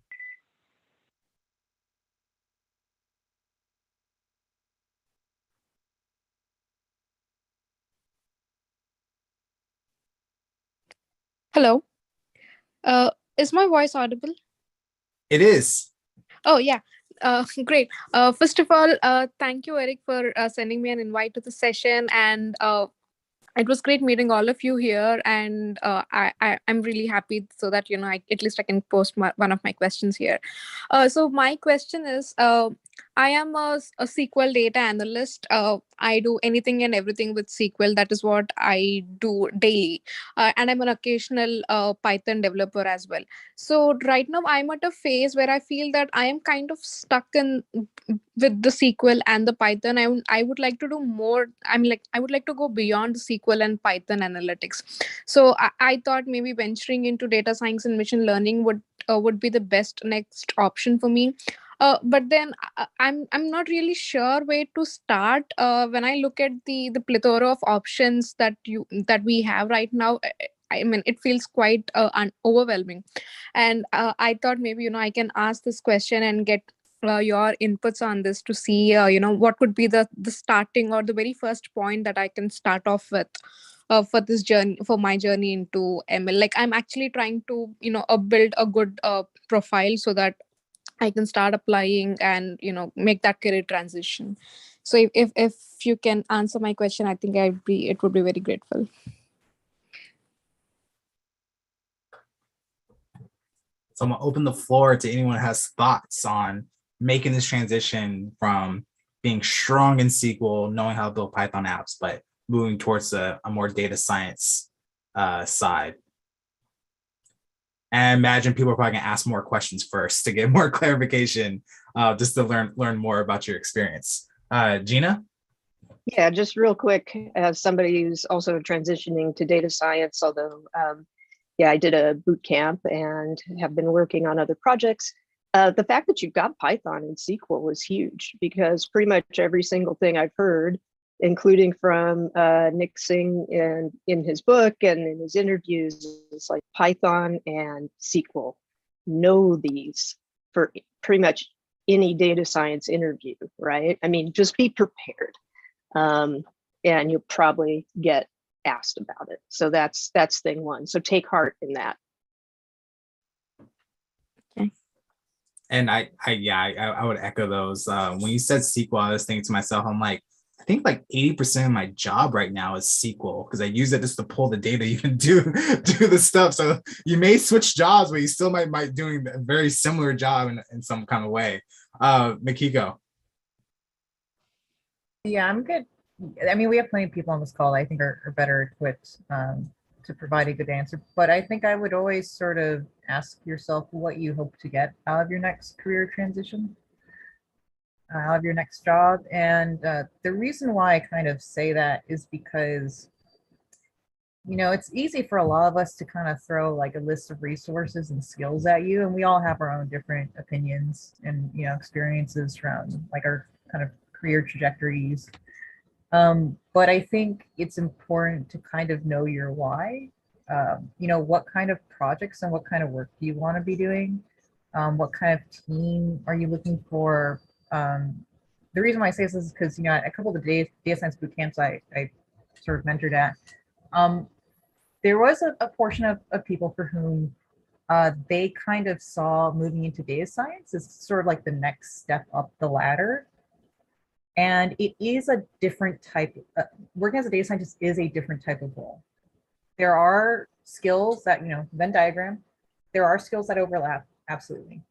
Hello. Is my voice audible? It is. Oh, yeah. Great. First of all, thank you, Eric, for sending me an invite to the session. And it was great meeting all of you here. And I'm really happy so that, at least I can post one of my questions here. So my question is, I am a SQL data analyst. I do anything and everything with SQL. That is what I do daily. And I'm an occasional Python developer as well. So right now I'm at a phase where I feel that I am kind of stuck in with the SQL and the Python. I would like to do more. I would like to go beyond the SQL and Python analytics. So I thought maybe venturing into data science and machine learning would be the best next option for me. But then I'm not really sure where to start. When I look at the plethora of options that we have right now, I mean, it feels quite overwhelming. And I thought maybe I can ask this question and get your inputs on this to see what could be the starting or the very first point that I can start off with. For this journey, for my journey into ML, like I'm actually trying to build a good profile so that I can start applying and make that career transition. So if you can answer my question, I think it would be very grateful. So I'm gonna open the floor to anyone who has thoughts on making this transition from being strong in SQL, knowing how to build Python apps, but moving towards a more data science side. And imagine people are probably gonna ask more questions first to get more clarification, just to learn more about your experience. Gina? Yeah, just real quick, as somebody who's also transitioning to data science, although yeah, I did a boot camp and have been working on other projects. The fact that you've got Python and SQL is huge, because pretty much every single thing I've heard, including from Nick Singh in his book and in his interviews, is like Python and SQL. Know these for pretty much any data science interview, right? I mean, just be prepared. And you'll probably get asked about it. So that's thing one. So take heart in that. Okay. And I would echo those. When you said SQL, I was thinking to myself, I'm like, I think like 80% of my job right now is SQL, because I use it just to pull the data, you can do the stuff. So you may switch jobs, but you still might doing a very similar job in some kind of way. Makiko. Yeah, I'm good. I mean, we have plenty of people on this call I think are better equipped to provide a good answer. But I think I would always sort of ask yourself what you hope to get out of your next career transition, out of your next job. And the reason why I kind of say that is because, it's easy for a lot of us to kind of throw like a list of resources and skills at you. And we all have our own different opinions and, experiences from like our kind of career trajectories. But I think it's important to kind of know your why. What kind of projects and what kind of work do you want to be doing? What kind of team are you looking for? The reason why I say this is because, a couple of the data science boot camps I sort of mentored at, there was a portion of people for whom they kind of saw moving into data science as sort of like the next step up the ladder. And it is a different type. Working as a data scientist is a different type of role. There are skills that, Venn diagram, there are skills that overlap, absolutely.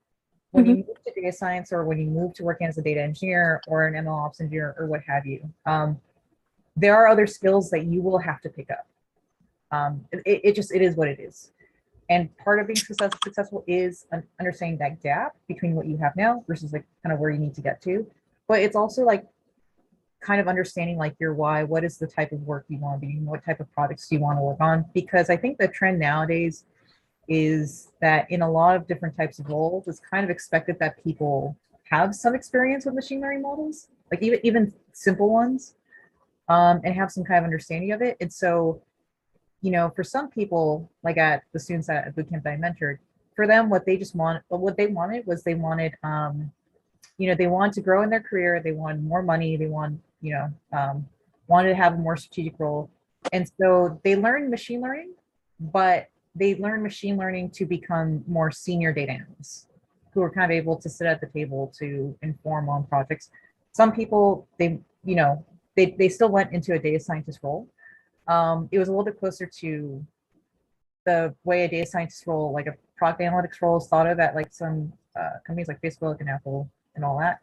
When you move to data science, or when you move to working as a data engineer or an ML ops engineer or what have you, there are other skills that you will have to pick up. It is what it is. And part of being successful is understanding that gap between what you have now versus like kind of where you need to get to. But it's also like kind of understanding like your why, what is the type of work you want to be doing, what type of projects do you want to work on? Because I think the trend nowadays is that in a lot of different types of roles, it's kind of expected that people have some experience with machine learning models, like even simple ones, and have some kind of understanding of it. And so, for some people, like at the students at bootcamp that I mentored, for them, what they wanted was they wanted to grow in their career. They wanted more money. They wanted to have a more strategic role. And so they learned machine learning, but they learned machine learning to become more senior data analysts who are kind of able to sit at the table to inform on projects. Some people, they still went into a data scientist role. It was a little bit closer to the way a data scientist role, like a product analytics role, is thought of at like some companies like Facebook and Apple and all that.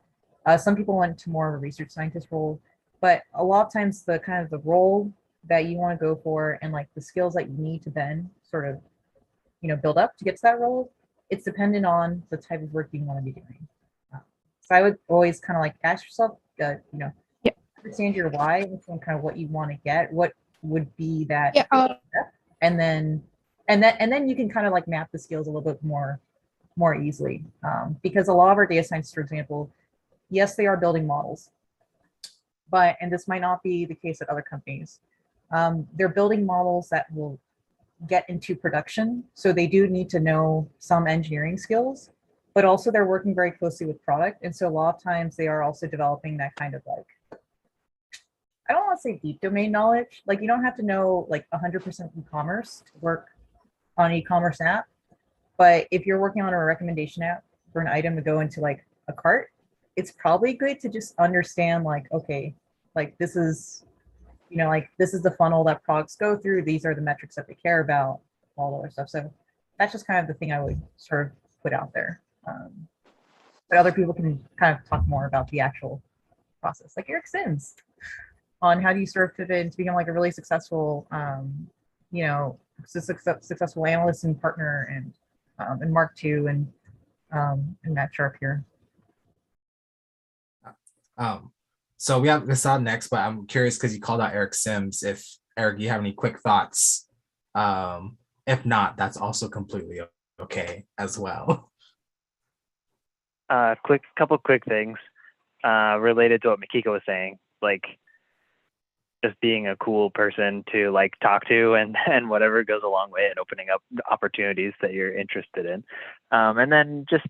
Some people went to more of a research scientist role, but a lot of times the kind of the role that you want to go for and like the skills that you need to then sort of, build up to get to that role, it's dependent on the type of work you want to be doing. So I would always kind of like ask yourself, Yeah. understand your why and kind of what you want to get, what would be that, Yeah. and then you can kind of like map the skills a little bit more easily, because a lot of our data scientists, for example, yes, they are building models, and this might not be the case at other companies. They're building models that will get into production, so they do need to know some engineering skills, but also they're working very closely with product, and so a lot of times they are also developing that kind of like, I don't want to say deep domain knowledge. Like you don't have to know like 100% e-commerce to work on an e-commerce app, but if you're working on a recommendation app for an item to go into like a cart, it's probably good to just understand like, okay, like this is, like this is the funnel that products go through. These are the metrics that they care about, all the other stuff. So that's just kind of the thing I would sort of put out there. But other people can kind of talk more about the actual process, like Eric Sims, on how do you sort of pivot to become like a really successful, successful analyst and partner, and Mark too, and Matt Sharp here. So we have this on next, but I'm curious because you called out Eric Sims. If Eric, you have any quick thoughts? If not, that's also completely okay as well. Couple quick things related to what Makiko was saying, like just being a cool person to like talk to, and whatever goes a long way in opening up opportunities that you're interested in. And then just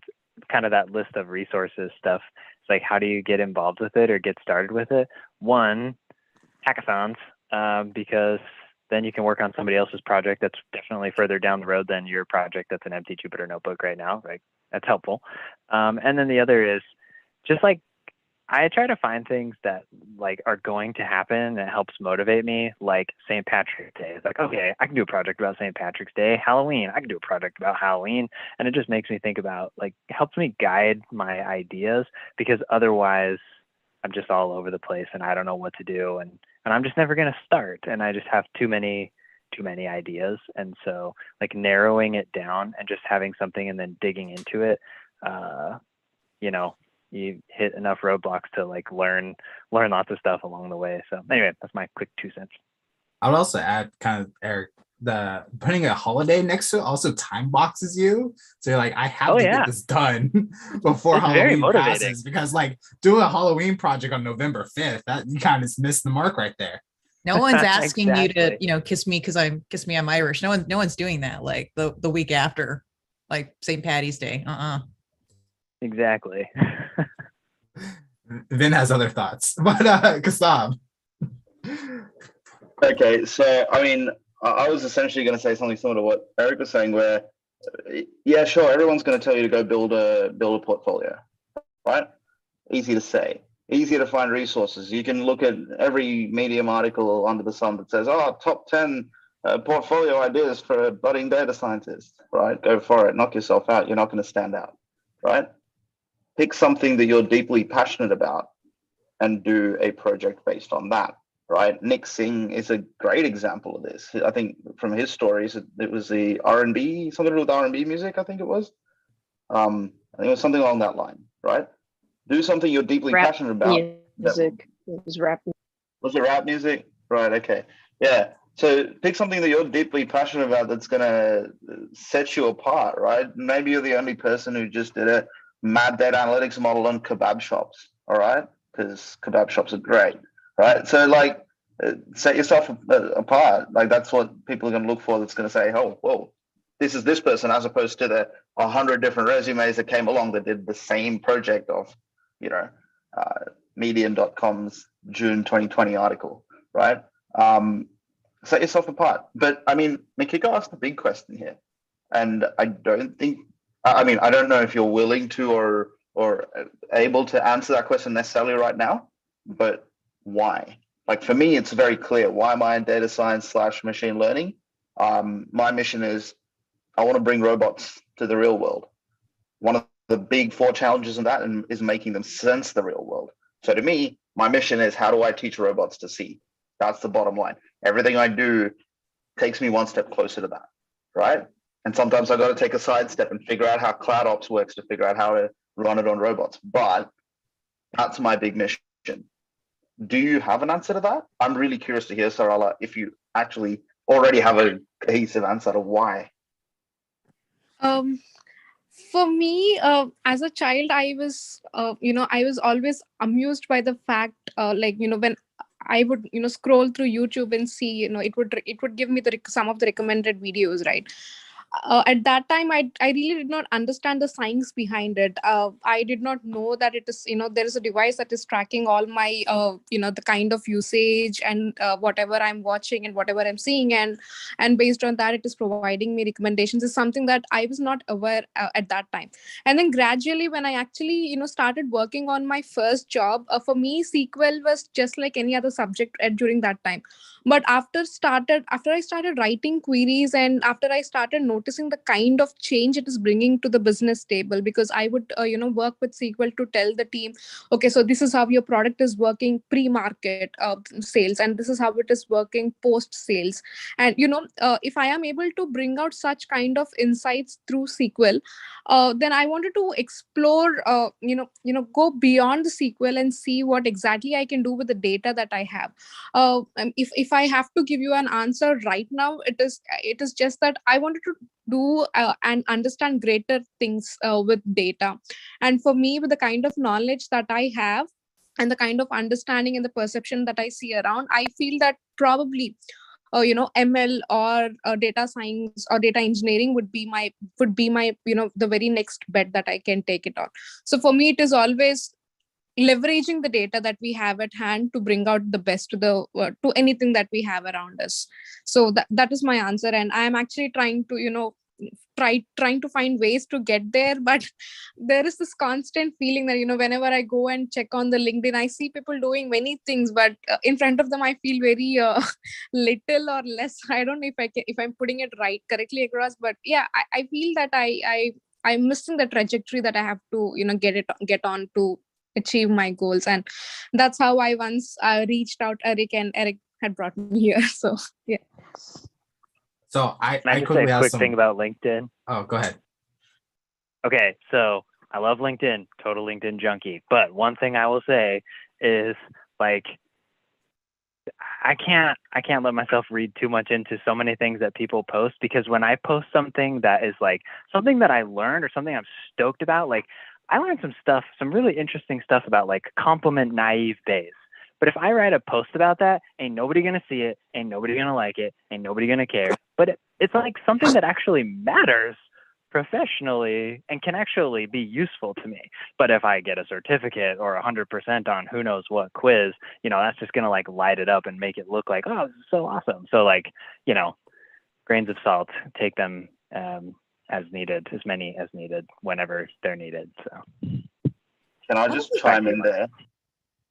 kind of that list of resources stuff. It's like, how do you get involved with it or get started with it? One, hackathons, because then you can work on somebody else's project that's definitely further down the road than your project that's an empty Jupyter notebook right now. Right? That's helpful. And then the other is just like, I try to find things that like are going to happen that helps motivate me, like St. Patrick's Day. It's like, okay, I can do a project about St. Patrick's Day. Halloween, I can do a project about Halloween. And it just makes me think about, like, helps me guide my ideas, because otherwise I'm just all over the place and I don't know what to do. And I'm just never going to start. And I just have too many ideas. And so like narrowing it down and just having something and then digging into it, you hit enough roadblocks to like learn lots of stuff along the way. So anyway, that's my quick 2 cents. I would also add, kind of, Eric, the putting a holiday next to it also time boxes you. So you're like, I have to get this done before it's Halloween passes, because like doing a Halloween project on November 5th, that you kind of missed the mark right there. No one's asking Exactly. you to, kiss me because I'm Irish. No one's doing that like the week after, like St. Patty's Day. Exactly. Vin has other thoughts, but Kasab. Okay, so I mean, I was essentially going to say something similar to what Eric was saying, where, yeah, sure, everyone's going to tell you to go build a portfolio, right? Easy to say, easier to find resources. You can look at every Medium article under the sun that says, "Oh, top 10 portfolio ideas for a budding data scientist." Right? Go for it. Knock yourself out. You're not going to stand out, right? Pick something that you're deeply passionate about and do a project based on that. Right, Nick Singh is a great example of this. I think from his stories, it was the R&B, something to do with R&B music. I think it was. I think it was something along that line. Right, do something you're deeply passionate about. Music. It was rap. Was it rap music? Right. Okay. Yeah. So pick something that you're deeply passionate about that's gonna set you apart. Right. Maybe you're the only person who just did a mad data analytics model on kebab shops. All right, because kebab shops are great. Right. So like, set yourself apart. Like that's what people are going to look for. That's going to say, "Oh, whoa, this is this person," as opposed to the 100 different resumes that came along that did the same project of, Medium.com's June 2020 article. Right. Set yourself apart. But I mean, Makiko asked the big question here, and I don't know if you're willing to or able to answer that question necessarily right now, but why? Like for me, it's very clear. Why am I in data science / machine learning? My mission is I want to bring robots to the real world. One of the big four challenges in that and is making them sense the real world. So to me, my mission is, how do I teach robots to see? That's the bottom line. Everything I do takes me one step closer to that, right? And sometimes I got to take a sidestep and figure out how cloud ops works to figure out how to run it on robots. But that's my big mission. Do you have an answer to that? I'm really curious to hear, Sarala, if you actually already have a cohesive answer to why. Um, for me, as a child, I was, I was always amused by the fact, when I would, scroll through YouTube and see, it would give me some of the recommended videos, right? At that time, I really did not understand the science behind it. I did not know that it is, there is a device that is tracking all my, the kind of usage and whatever I'm watching and whatever I'm seeing. And based on that, it is providing me recommendations. Is something that I was not aware at that time. And then gradually, when I actually, started working on my first job, for me, SQL was just like any other subject during that time. But after I started writing queries, and after I started noticing the kind of change it is bringing to the business table, because I would work with SQL to tell the team, okay, so this is how your product is working pre-market sales, and this is how it is working post sales. And if I am able to bring out such kind of insights through SQL, then I wanted to explore, go beyond the SQL and see what exactly I can do with the data that I have. If I have to give you an answer right now, it is just that I wanted to do and understand greater things with data. And for me, with the kind of knowledge that I have and the kind of understanding and the perception that I see around, I feel that probably ML or data science or data engineering would be my the very next bet that I can take it on. So for me, it is always leveraging the data that we have at hand to bring out the best to anything that we have around us. So that is my answer, and I am actually trying to trying to find ways to get there. But there is this constant feeling that whenever I go and check on the LinkedIn, I see people doing many things, but in front of them I feel very little or less. I don't know if I'm putting it correctly across, but yeah, I feel that I'm missing the trajectory that I have to get on to achieve my goals. And that's how I once reached out Eric, and Eric had brought me here. So yeah. So I Can I just say quickly a have quick some. thing about LinkedIn? Oh, go ahead. Okay, so I love LinkedIn, total LinkedIn junkie. But one thing I will say is, like, I can't let myself read too much into so many things that people post, because when I post something that is like something that I learned or something I'm stoked about, like I learned some really interesting stuff about like compliment naive bays. But if I write a post about that, ain't nobody gonna see it, ain't nobody gonna like it, ain't nobody gonna care. But it's like something that actually matters professionally and can actually be useful to me. But if I get a certificate or 100% on who knows what quiz, that's just gonna like light it up and make it look like, oh, this is so awesome. So like, grains of salt, take them as needed, as many as needed, whenever they're needed. So Can I just chime in there?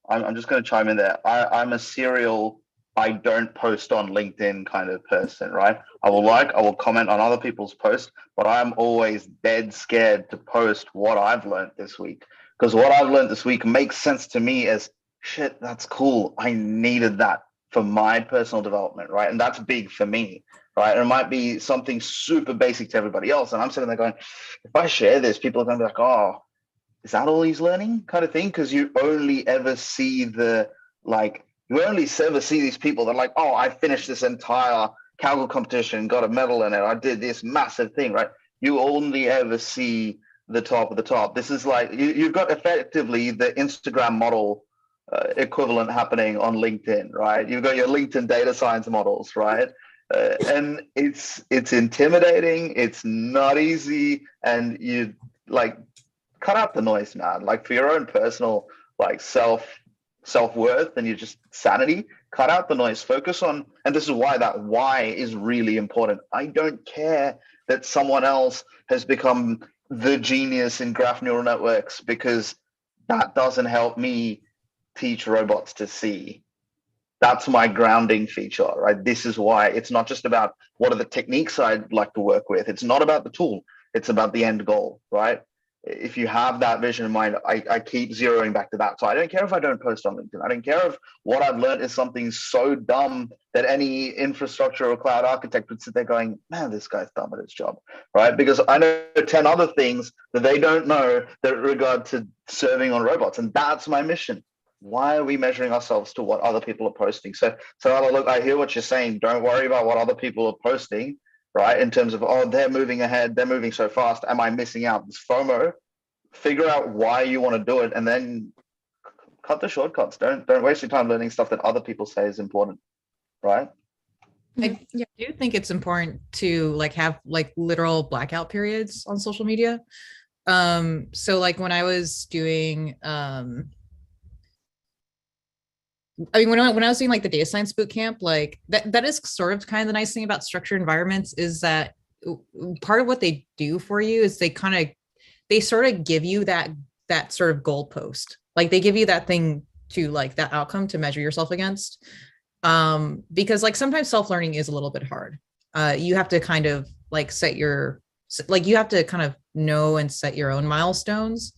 I'm just going to chime in there. I'm a serial, I don't post on LinkedIn kind of person, right? I will comment on other people's posts, but I'm always dead scared to post what I've learned this week, because what I've learned this week makes sense to me as, shit, that's cool. I needed that for my personal development, right? And that's big for me, right? And it might be something super basic to everybody else. And I'm sitting there going, if I share this, people are going to be like, oh, is that all he's learning, kind of thing? Because you only ever see these people that are like, oh, I finished this entire cowgirl competition, got a medal in it, I did this massive thing, right? You only ever see the top of the top. This is like, you've got effectively the Instagram model equivalent happening on LinkedIn, right? You've got your LinkedIn data science models, right? And it's intimidating, it's not easy, and you like, cut out the noise, man. Like for your own personal like self-worth and your just sanity, cut out the noise, focus on, and this is why that why is really important. I don't care that someone else has become the genius in graph neural networks, because that doesn't help me teach robots to see. That's my grounding feature, right? This is why it's not just about what are the techniques I'd like to work with. It's not about the tool. It's about the end goal, right? if you have that vision in mind, I keep zeroing back to that. So I don't care if I don't post on LinkedIn. I don't care if what I've learned is something so dumb that any infrastructure or cloud architect would sit there going, man, this guy's dumb at his job, right? Because I know 10 other things that they don't know that regard to serving on robots. And that's my mission. Why are we measuring ourselves to what other people are posting? So look, I hear what you're saying. Don't worry about what other people are posting, right? In terms of, oh, they're moving ahead, they're moving so fast. Am I missing out? This FOMO. Figure out why you want to do it, and then cut the shortcuts. Don't waste your time learning stuff that other people say is important, right? I do think it's important to like have like literal blackout periods on social media. So like when I was doing I mean, when I was doing like the data science boot camp, like that is sort of kind of the nice thing about structured environments is that part of what they do for you is they sort of give you that sort of goalpost. Like they give you that thing to like that outcome to measure yourself against. Because like sometimes self-learning is a little bit hard. You have to kind of like you have to kind of know and set your own milestones.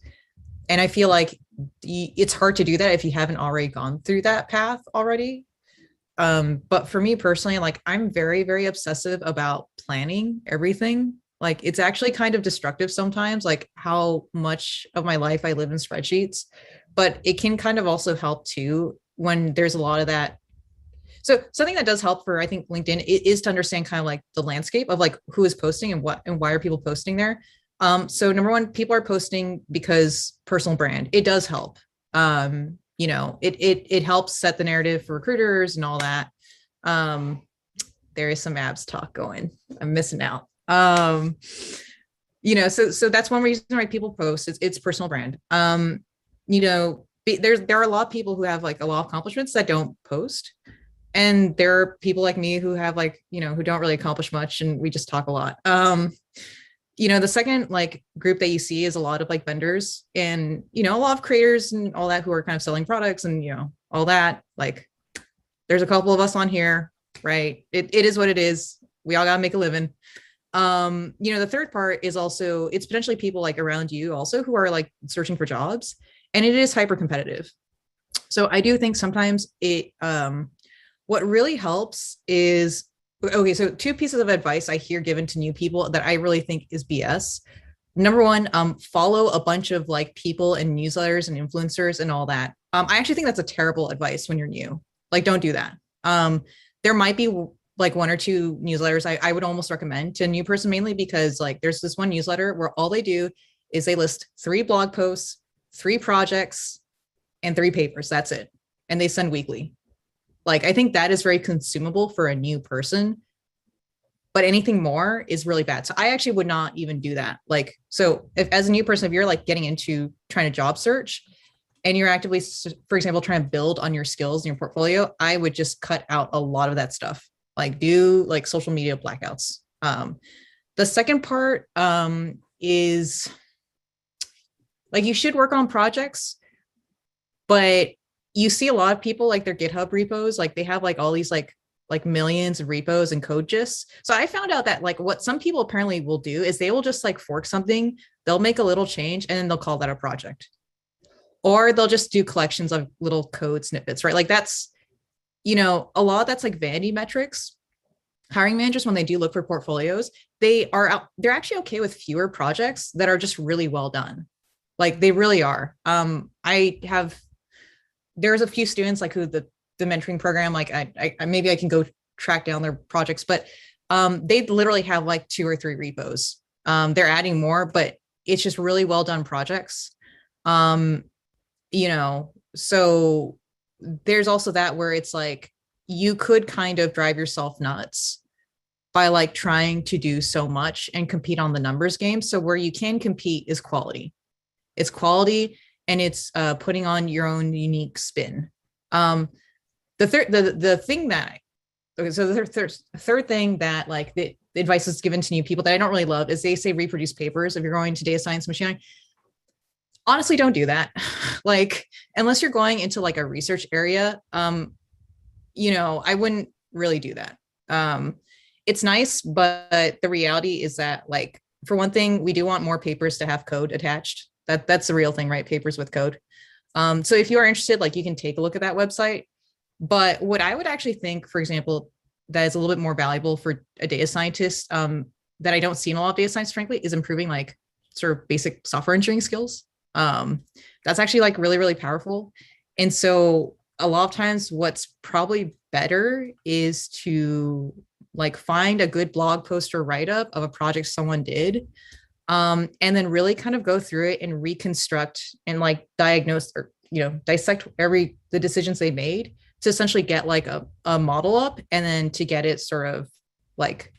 And I feel like it's hard to do that if you haven't already gone through that path already. But for me personally, like I'm very, very obsessive about planning everything. Like it's actually kind of destructive sometimes, like how much of my life I live in spreadsheets, but it can kind of also help too when there's a lot of that. So something that does help for, I think, LinkedIn is to understand kind of like the landscape of like who is posting and what and why are people posting there. So number one, people are posting because personal brand. It does help. You know, it helps set the narrative for recruiters and all that. There is some abs talk going. I'm missing out. You know, so that's one reason why people post. It's personal brand. You know, there are a lot of people who have like a lot of accomplishments that don't post. And there are people like me who have like, you know, who don't really accomplish much and we just talk a lot. You know, the second like group that you see is a lot of like vendors and, you know, a lot of creators and all that who are kind of selling products and, you know, all that. Like there's a couple of us on here, right? It is what it is. We all got to make a living. You know, the third part is also, it's potentially people like around you also who are like searching for jobs, and it is hyper competitive. So I do think sometimes what really helps is, okay, so two pieces of advice I hear given to new people that I really think is BS. Number one, follow a bunch of like people and newsletters and influencers and all that. I actually think that's a terrible advice when you're new. Like, don't do that. There might be like one or two newsletters I would almost recommend to a new person, mainly because like there's this one newsletter where all they do is they list 3 blog posts, 3 projects, and 3 papers. That's it. And they send weekly. Like, I think that is very consumable for a new person, but anything more is really bad. So I actually would not even do that. Like, so if as a new person, if you're like getting into trying to job search and you're actively, for example, trying to build on your skills in your portfolio, I would just cut out a lot of that stuff. Like do like social media blackouts. The second part is like, you should work on projects, but you see a lot of people like their GitHub repos, like they have like all these like millions of repos and code gists. So I found out that like what some people apparently will do is they will just like fork something, they'll make a little change and then they'll call that a project. Or they'll just do collections of little code snippets, right? Like that's, you know, a lot that's like vanity metrics. Hiring managers, when they do look for portfolios, they're actually okay with fewer projects that are just really well done. Like they really are. There's a few students like who the mentoring program, like I maybe I can go track down their projects, but they literally have like 2 or 3 repos. They're adding more, but it's just really well done projects. You know, so there's also that where it's like you could kind of drive yourself nuts by like trying to do so much and compete on the numbers game. So where you can compete is quality. It's quality and it's putting on your own unique spin. The thing that, okay, so the third thing that like the advice is given to new people that I don't really love is they say reproduce papers if you're going to data science machine learning. Honestly, don't do that. Like, unless you're going into like a research area, you know, I wouldn't really do that. It's nice, but the reality is that like for one thing, we do want more papers to have code attached. That's the real thing, right? Papers with code. So if you are interested, like you can take a look at that website. But what I would actually think, for example, that is a little bit more valuable for a data scientist that I don't see in a lot of data science, frankly, is improving like sort of basic software engineering skills. That's actually like really, really powerful. And so a lot of times what's probably better is to like find a good blog post or write-up of a project someone did, and then really kind of go through it and reconstruct and like diagnose or dissect the decisions they made to essentially get like a model up, and then to get it sort of like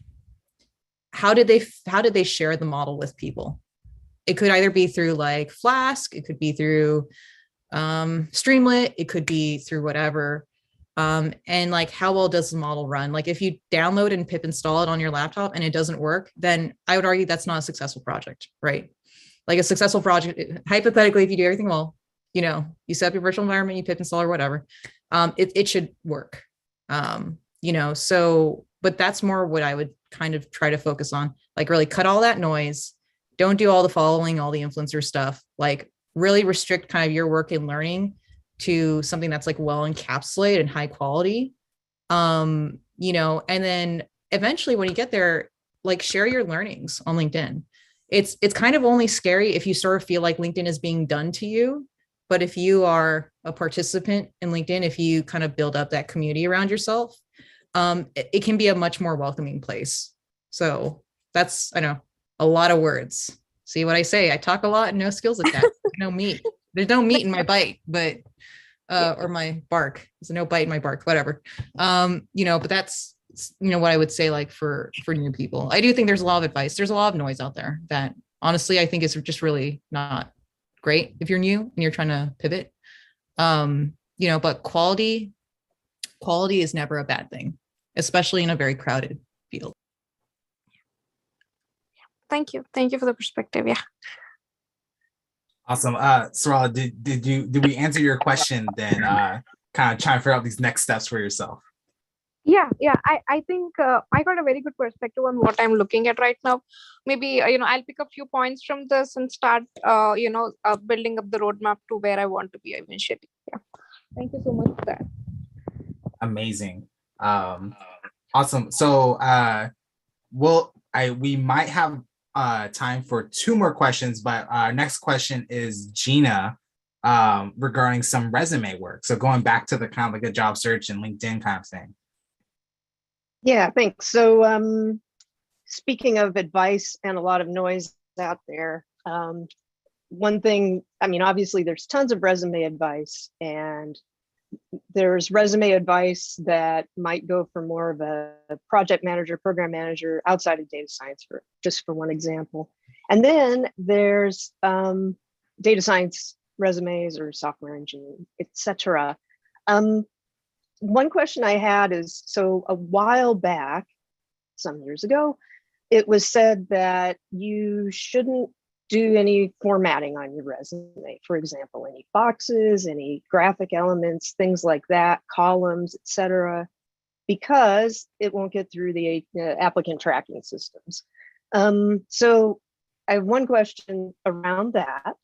how did they share the model with people. It could either be through like Flask, it could be through Streamlit, it could be through whatever. And like how well does the model run? Like if you download and pip install it on your laptop and it doesn't work, then I would argue that's not a successful project, right? Like a successful project, hypothetically, if you do everything well, you set up your virtual environment, you pip install or whatever, it should work. So, but that's more what I would kind of try to focus on, like really cut all that noise. Don't do all the following, all the influencer stuff, like really restrict kind of your work and learning to something that's like well encapsulated and high quality. And then eventually when you get there, like share your learnings on LinkedIn. It's kind of only scary if you sort of feel like LinkedIn is being done to you. But if you are a participant in LinkedIn, if you kind of build up that community around yourself, it can be a much more welcoming place. So that's, I know, a lot of words. See what I say? I talk a lot and no skills attached. No meat. There's no meat in my bite, but or my bark. There's no bite in my bark, whatever. But that's what I would say, like for new people. I do think there's a lot of advice. There's a lot of noise out there that honestly I think is just really not great if you're new and you're trying to pivot. But quality is never a bad thing, especially in a very crowded field. Thank you for the perspective. Yeah. Awesome. Sarala, did we answer your question then? Kind of trying to figure out these next steps for yourself. Yeah. I think I got a very good perspective on what I'm looking at right now. Maybe I'll pick a few points from this and start building up the roadmap to where I want to be eventually. Yeah. Thank you so much for that. Amazing. Awesome. So we might have time for 2 more questions, but our next question is Gina regarding some resume work. So going back to the kind of like a job search and LinkedIn kind of thing. Yeah, thanks. So speaking of advice and a lot of noise out there, one thing, obviously there's tons of resume advice, and there's resume advice that might go for more of a project manager, program manager outside of data science, for one example. And then there's data science resumes or software engineering, etc. One question I had is, so a while back, some years ago, it was said that you shouldn't do any formatting on your resume. For example, any boxes, any graphic elements, things like that, columns, etc., because it won't get through the applicant tracking systems. So I have one question around that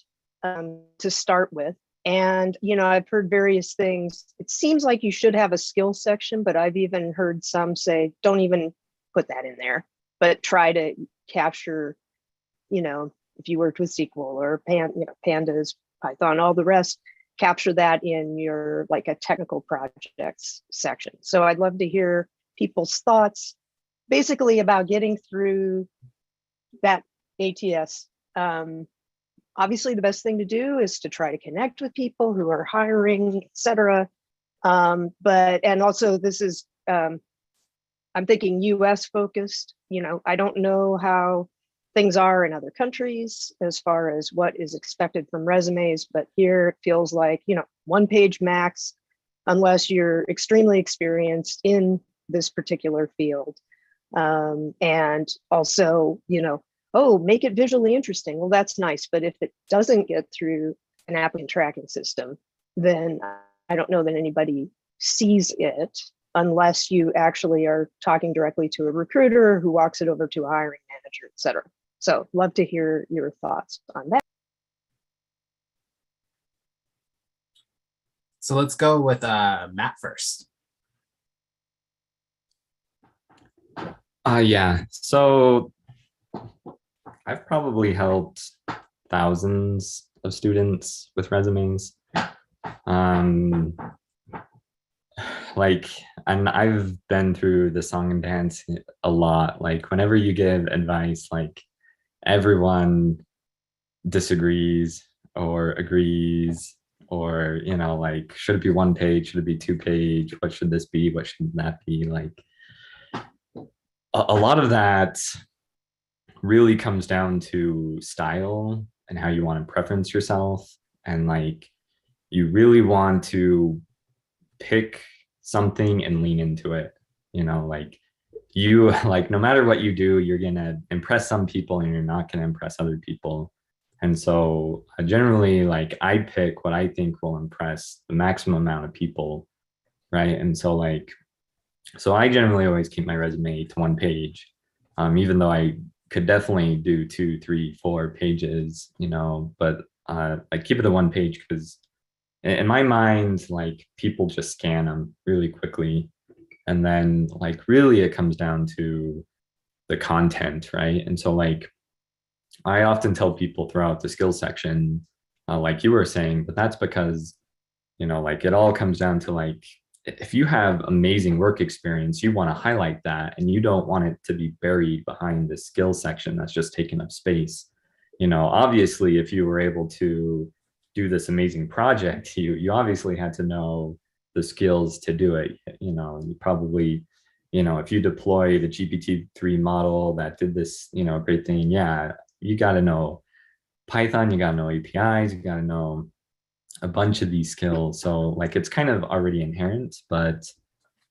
to start with. And, I've heard various things. It seems like you should have a skills section, but I've even heard some say, don't even put that in there, but try to capture, if you worked with SQL or Pandas, Python, all the rest, capture that in your like a technical projects section. So I'd love to hear people's thoughts basically about getting through that ATS. Obviously, the best thing to do is to try to connect with people who are hiring, et cetera. And also this is, I'm thinking US focused. I don't know how things are in other countries as far as what is expected from resumes, but here it feels like, 1 page max, unless you're extremely experienced in this particular field. And also, oh, make it visually interesting. Well, that's nice. But if it doesn't get through an applicant tracking system, then I don't know that anybody sees it unless you actually are talking directly to a recruiter who walks it over to a hiring manager, et cetera. So love to hear your thoughts on that. So let's go with Matt first. Yeah. So I've probably helped thousands of students with resumes. Like, and I've been through the song and dance a lot. Like, whenever you give advice, like everyone disagrees or agrees, or like, should it be 1 page, should it be 2 page, what should this be, what should that be? Like, a lot of that really comes down to style and how you want to preference yourself, and like, you really want to pick something and lean into it. Like, you like, no matter what you do, you're gonna impress some people and you're not gonna impress other people. And so generally, like, I pick what I think will impress the maximum amount of people, right? And so like, so I generally always keep my resume to 1 page, even though I could definitely do 2, 3, 4 pages, but I keep it to 1 page because in my mind, like, people just scan them really quickly. And then like, really it comes down to the content, right? And so like, I often tell people throughout the skills section, like you were saying, but that's because, like, it all comes down to like, if you have amazing work experience, you want to highlight that, and you don't want it to be buried behind the skills section that's just taking up space. Obviously, if you were able to do this amazing project, you obviously had to know the skills to do it. You probably, if you deploy the GPT-3 model that did this, great thing, yeah, you got to know Python, you got to know APIs, you got to know a bunch of these skills. So like, it's kind of already inherent, but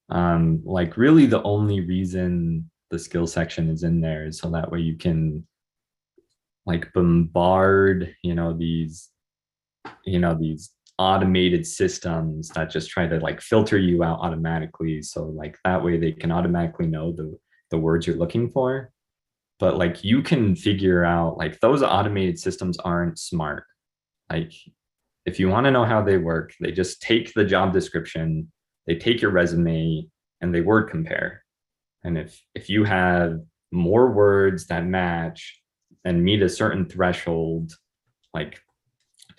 like, really the only reason the skill section is in there is so that way you can like bombard, these automated systems that just try to like filter you out automatically. So like, that way they can automatically know the words you're looking for. But like, you can figure out, like, those automated systems aren't smart. Like, if you want to know how they work, they just take the job description, they take your resume, and they word compare. And if you have more words that match and meet a certain threshold, like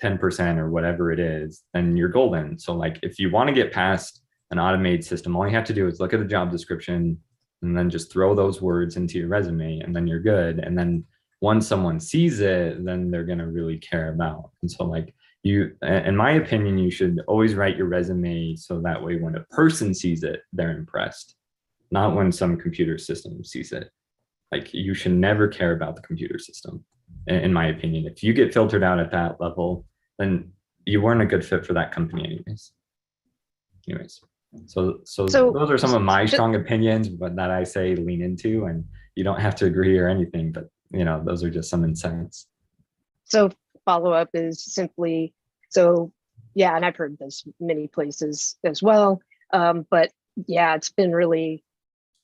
10% or whatever it is, then you're golden. So like, if you want to get past an automated system, all you have to do is look at the job description and then just throw those words into your resume, and then you're good. And then once someone sees it, then they're going to really care about. And so like, in my opinion, you should always write your resume so that way when a person sees it, they're impressed, not when some computer system sees it. Like, you should never care about the computer system, in my opinion. If you get filtered out at that level, then you weren't a good fit for that company anyways. So those are some of my strong opinions, but that I say lean into, and you don't have to agree or anything, but those are just some insights. So follow-up is simply, so yeah, and I've heard this many places as well, but yeah, it's been really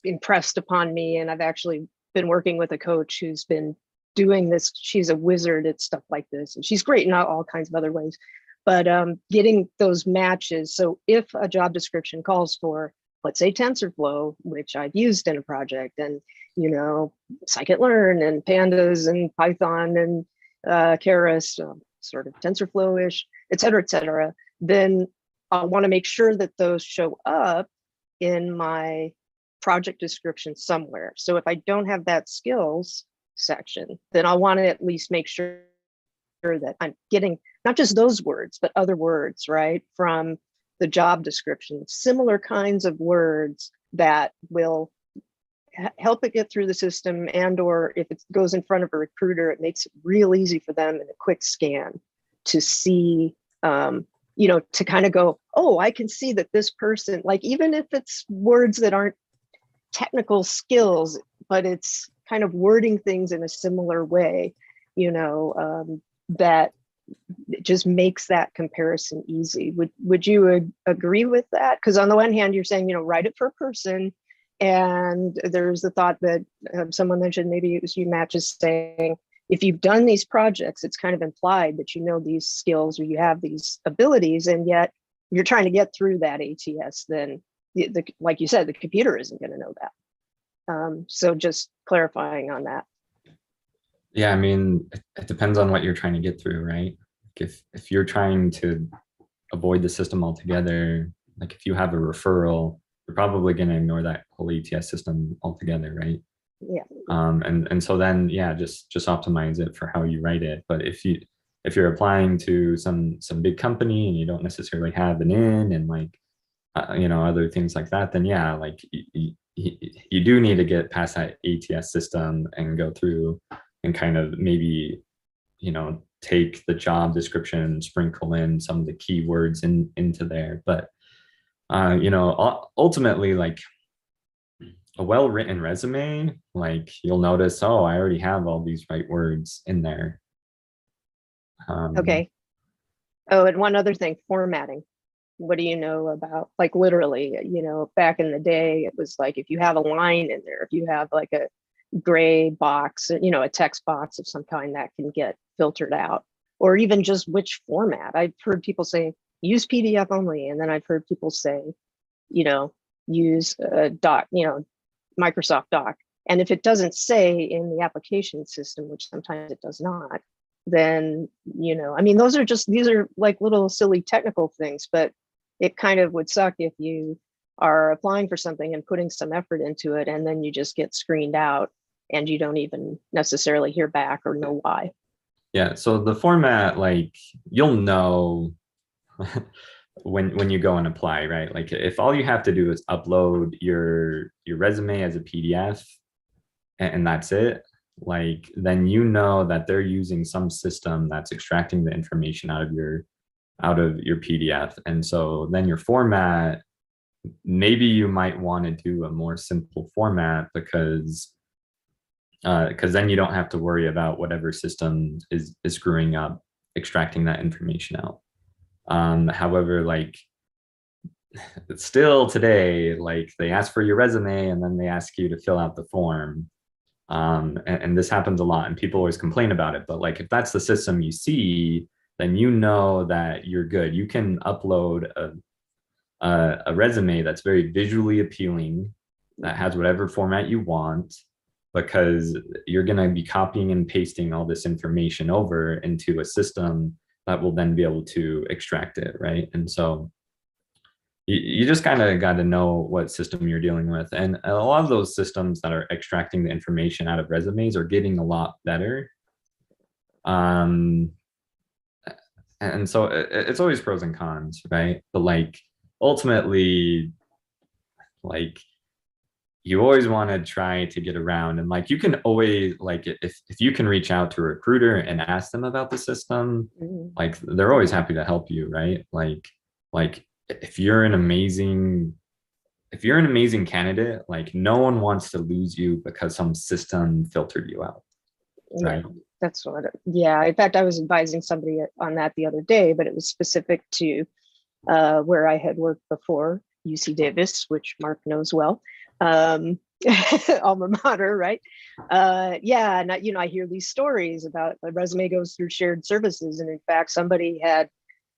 impressed upon me, and I've actually been working with a coach who's been doing this. She's a wizard at stuff like this, and she's great in all kinds of other ways, but getting those matches. So if a job description calls for, let's say, TensorFlow, which I've used in a project, and scikit-learn and pandas and Python and Keras, sort of TensorFlow-ish, et cetera, then I want to make sure that those show up in my project description somewhere. So if I don't have that skills section, then I want to at least make sure that I'm getting not just those words, but other words, right, from the job description, similar kinds of words that will help it get through the system, and or if it goes in front of a recruiter, it makes it real easy for them in a quick scan to see, to kind of go, oh, I can see that this person, like, even if it's words that aren't technical skills, but it's kind of wording things in a similar way, that it just makes that comparison easy. Would you agree with that? Because on the one hand, you're saying, write it for a person, And there's the thought that someone mentioned, maybe it was you, Matt, just saying, if you've done these projects, it's kind of implied that you know these skills or you have these abilities, and yet you're trying to get through that ATS, then like you said, the computer isn't going to know that. So just clarifying on that. Yeah, I mean, it depends on what you're trying to get through, right? Like if you're trying to avoid the system altogether, like if you have a referral, you're probably going to ignore that whole ATS system altogether, right? Yeah. And so then, yeah, just optimize it for how you write it. But if you're applying to some big company and you don't necessarily have an in and like other things like that, then yeah, like you do need to get past that ATS system and go through and kind of maybe take the job description, sprinkle in some of the keywords into there. But ultimately, like a well-written resume, like you'll notice, oh, I already have all these right words in there. Okay. Oh, and one other thing, formatting. What do you know about, like, literally, back in the day, it was like, if you have a line in there, if you have like a gray box, a text box of some kind, that can get filtered out, or even just which format. I've heard people say, use PDF only. And then I've heard people say, use a doc, Microsoft Doc. And if it doesn't say in the application system, which sometimes it does not, then, these are like little silly technical things, but it kind of would suck if you are applying for something and putting some effort into it, and then you just get screened out and you don't even necessarily hear back or know why. Yeah, so the format, like, you'll know when you go and apply, right? Like if all you have to do is upload your resume as a PDF and that's it, like then that they're using some system that's extracting the information out of your PDF. And so then your format, maybe you might want to do a more simple format because then you don't have to worry about whatever system is screwing up extracting that information out. However, like still today, like they ask for your resume and then they ask you to fill out the form. And this happens a lot and people always complain about it. But like if that's the system you see, then you know that you're good. You can upload a resume that's very visually appealing, that has whatever format you want, because you're going to be copying and pasting all this information over into a system that will then be able to extract it, right? And so you just kind of got to know what system you're dealing with. And a lot of those systems that are extracting the information out of resumes are getting a lot better. And so it's always pros and cons, right? But like ultimately, like you always want to try to get around, and like you can always, like if you can reach out to a recruiter and ask them about the system, like they're always happy to help you, right? Like if you're an amazing candidate, like no one wants to lose you because some system filtered you out, right? Yeah, that's what in fact, I was advising somebody on that the other day, but it was specific to where I had worked before, UC Davis, which Mark knows well, alma mater, right? Yeah, and I hear these stories about a resume goes through shared services, and in fact, somebody had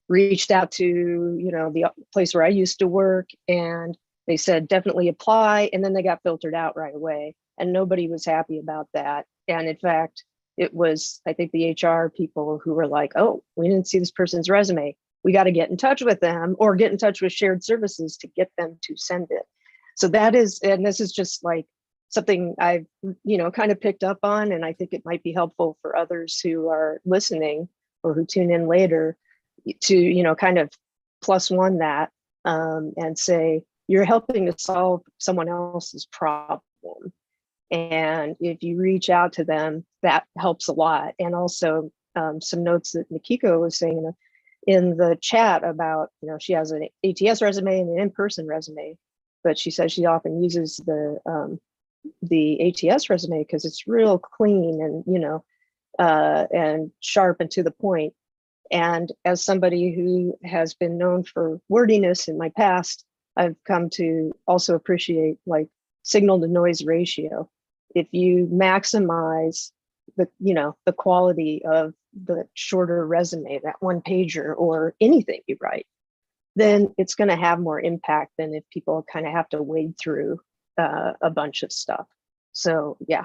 reached out to the place where I used to work, and they said definitely apply, and then they got filtered out right away, and nobody was happy about that. And in fact, it was, I think, the HR people who were like, oh, we didn't see this person's resume, we got to get in touch with them or get in touch with shared services to get them to send it. So that is, and this is just like something I've kind of picked up on, and I think it might be helpful for others who are listening or who tune in later to kind of plus one that and say you're helping to solve someone else's problem, and if you reach out to them, that helps a lot. And also some notes that Nikiko was saying in the chat about she has an ATS resume and an in-person resume, but she says she often uses the ATS resume because it's real clean and sharp and to the point. And as somebody who has been known for wordiness in my past, I've come to also appreciate like signal to noise ratio. If you maximize the, the quality of the shorter resume, that one pager or anything you write, then it's going to have more impact than if people kind of have to wade through a bunch of stuff. So yeah,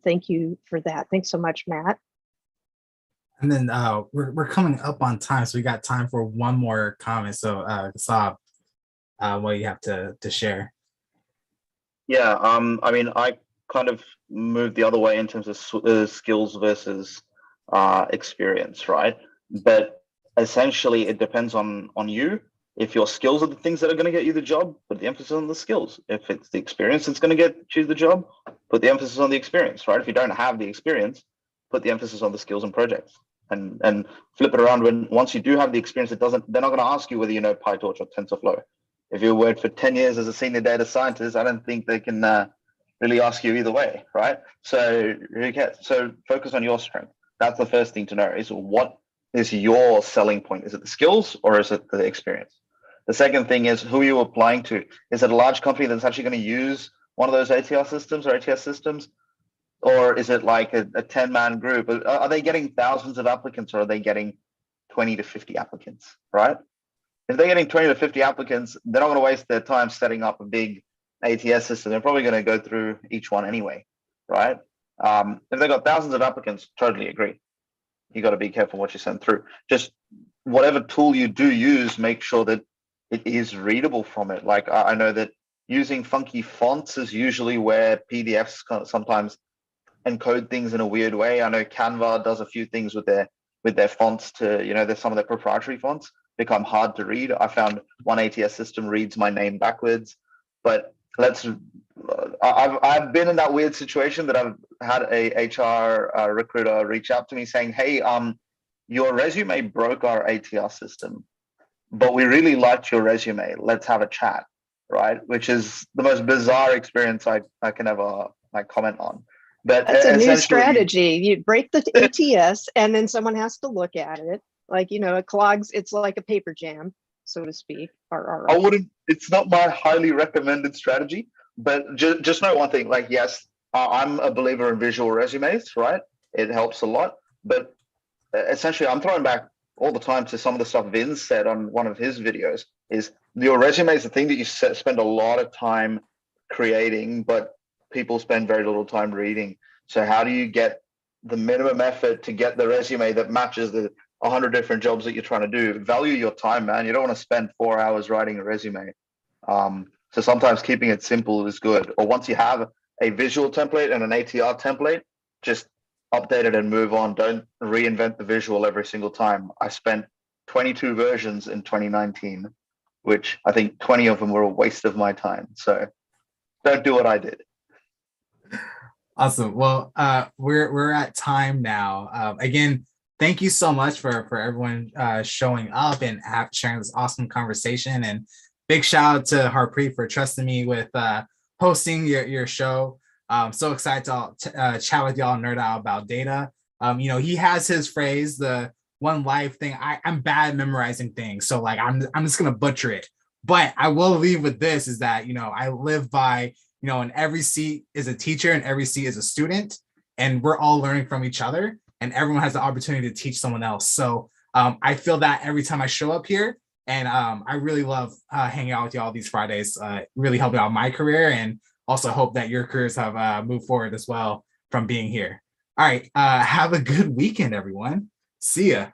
thank you for that. Thanks so much, Matt. And then we're coming up on time, so we got time for one more comment. So Saab, what do you have to share? Yeah, I mean, I kind of moved the other way in terms of skills versus experience, right? But essentially, it depends on you. If your skills are the things that are going to get you the job, put the emphasis on the skills. If it's the experience that's going to get you the job, put the emphasis on the experience, right? If you don't have the experience, put the emphasis on the skills and projects. And flip it around. Once you do have the experience, they're not going to ask you whether you know PyTorch or TensorFlow. If you worked for 10 years as a senior data scientist, I don't think they can really ask you either way, right? So who cares? So focus on your strength. That's the first thing to know, is what is your selling point? Is it the skills or is it the experience? The second thing is, who are you applying to? Is it a large company that's actually going to use one of those ATR systems or ATS systems? Or is it like a 10-man group? Are they getting thousands of applicants, or are they getting 20 to 50 applicants, right? If they're getting 20 to 50 applicants, they're not going to waste their time setting up a big ATS system. They're probably going to go through each one anyway, right? If they've got thousands of applicants, totally agree. You got to be careful what you send through. Just whatever tool you do use, make sure that it is readable from it. Like I know that using funky fonts is usually where PDFs sometimes encode things in a weird way. I know Canva does a few things with their fonts to, there's some of their proprietary fonts become hard to read. I found one ATS system reads my name backwards, but I've been in that weird situation that I've had a HR recruiter reach out to me saying, hey, your resume broke our ATR system, but we really liked your resume. Let's have a chat, right? Which is the most bizarre experience I can ever comment on. But that's a new strategy. You break the ATS and then someone has to look at it. Like, it clogs, it's like a paper jam, so to speak. I wouldn't, it's not my highly recommended strategy, but just know one thing, like, yes, I'm a believer in visual resumes, right? It helps a lot, but essentially I'm throwing back all the time to some of the stuff Vince said on one of his videos, is your resume is the thing that you spend a lot of time creating, but people spend very little time reading. So how do you get the minimum effort to get the resume that matches the 100 different jobs that you're trying to do? Value your time, man. You don't want to spend 4 hours writing a resume. So sometimes keeping it simple is good. Or once you have a visual template and an ATR template, just update it and move on. Don't reinvent the visual every single time. I spent 22 versions in 2019, which I think 20 of them were a waste of my time. So don't do what I did. Awesome. Well, we're at time now. Again, thank you so much for everyone showing up and sharing this awesome conversation. And big shout out to Harpreet for trusting me with hosting your show. So excited to chat with y'all and nerd out about data. He has his phrase, the one life thing. I'm bad at memorizing things, so like I'm just gonna butcher it. But I will leave with this: is that I live by in every seat is a teacher and every seat is a student, and we're all learning from each other, and everyone has the opportunity to teach someone else. So I feel that every time I show up here, and I really love hanging out with y'all these Fridays, really helping out my career, and also hope that your careers have moved forward as well from being here. All right, have a good weekend, everyone. See ya.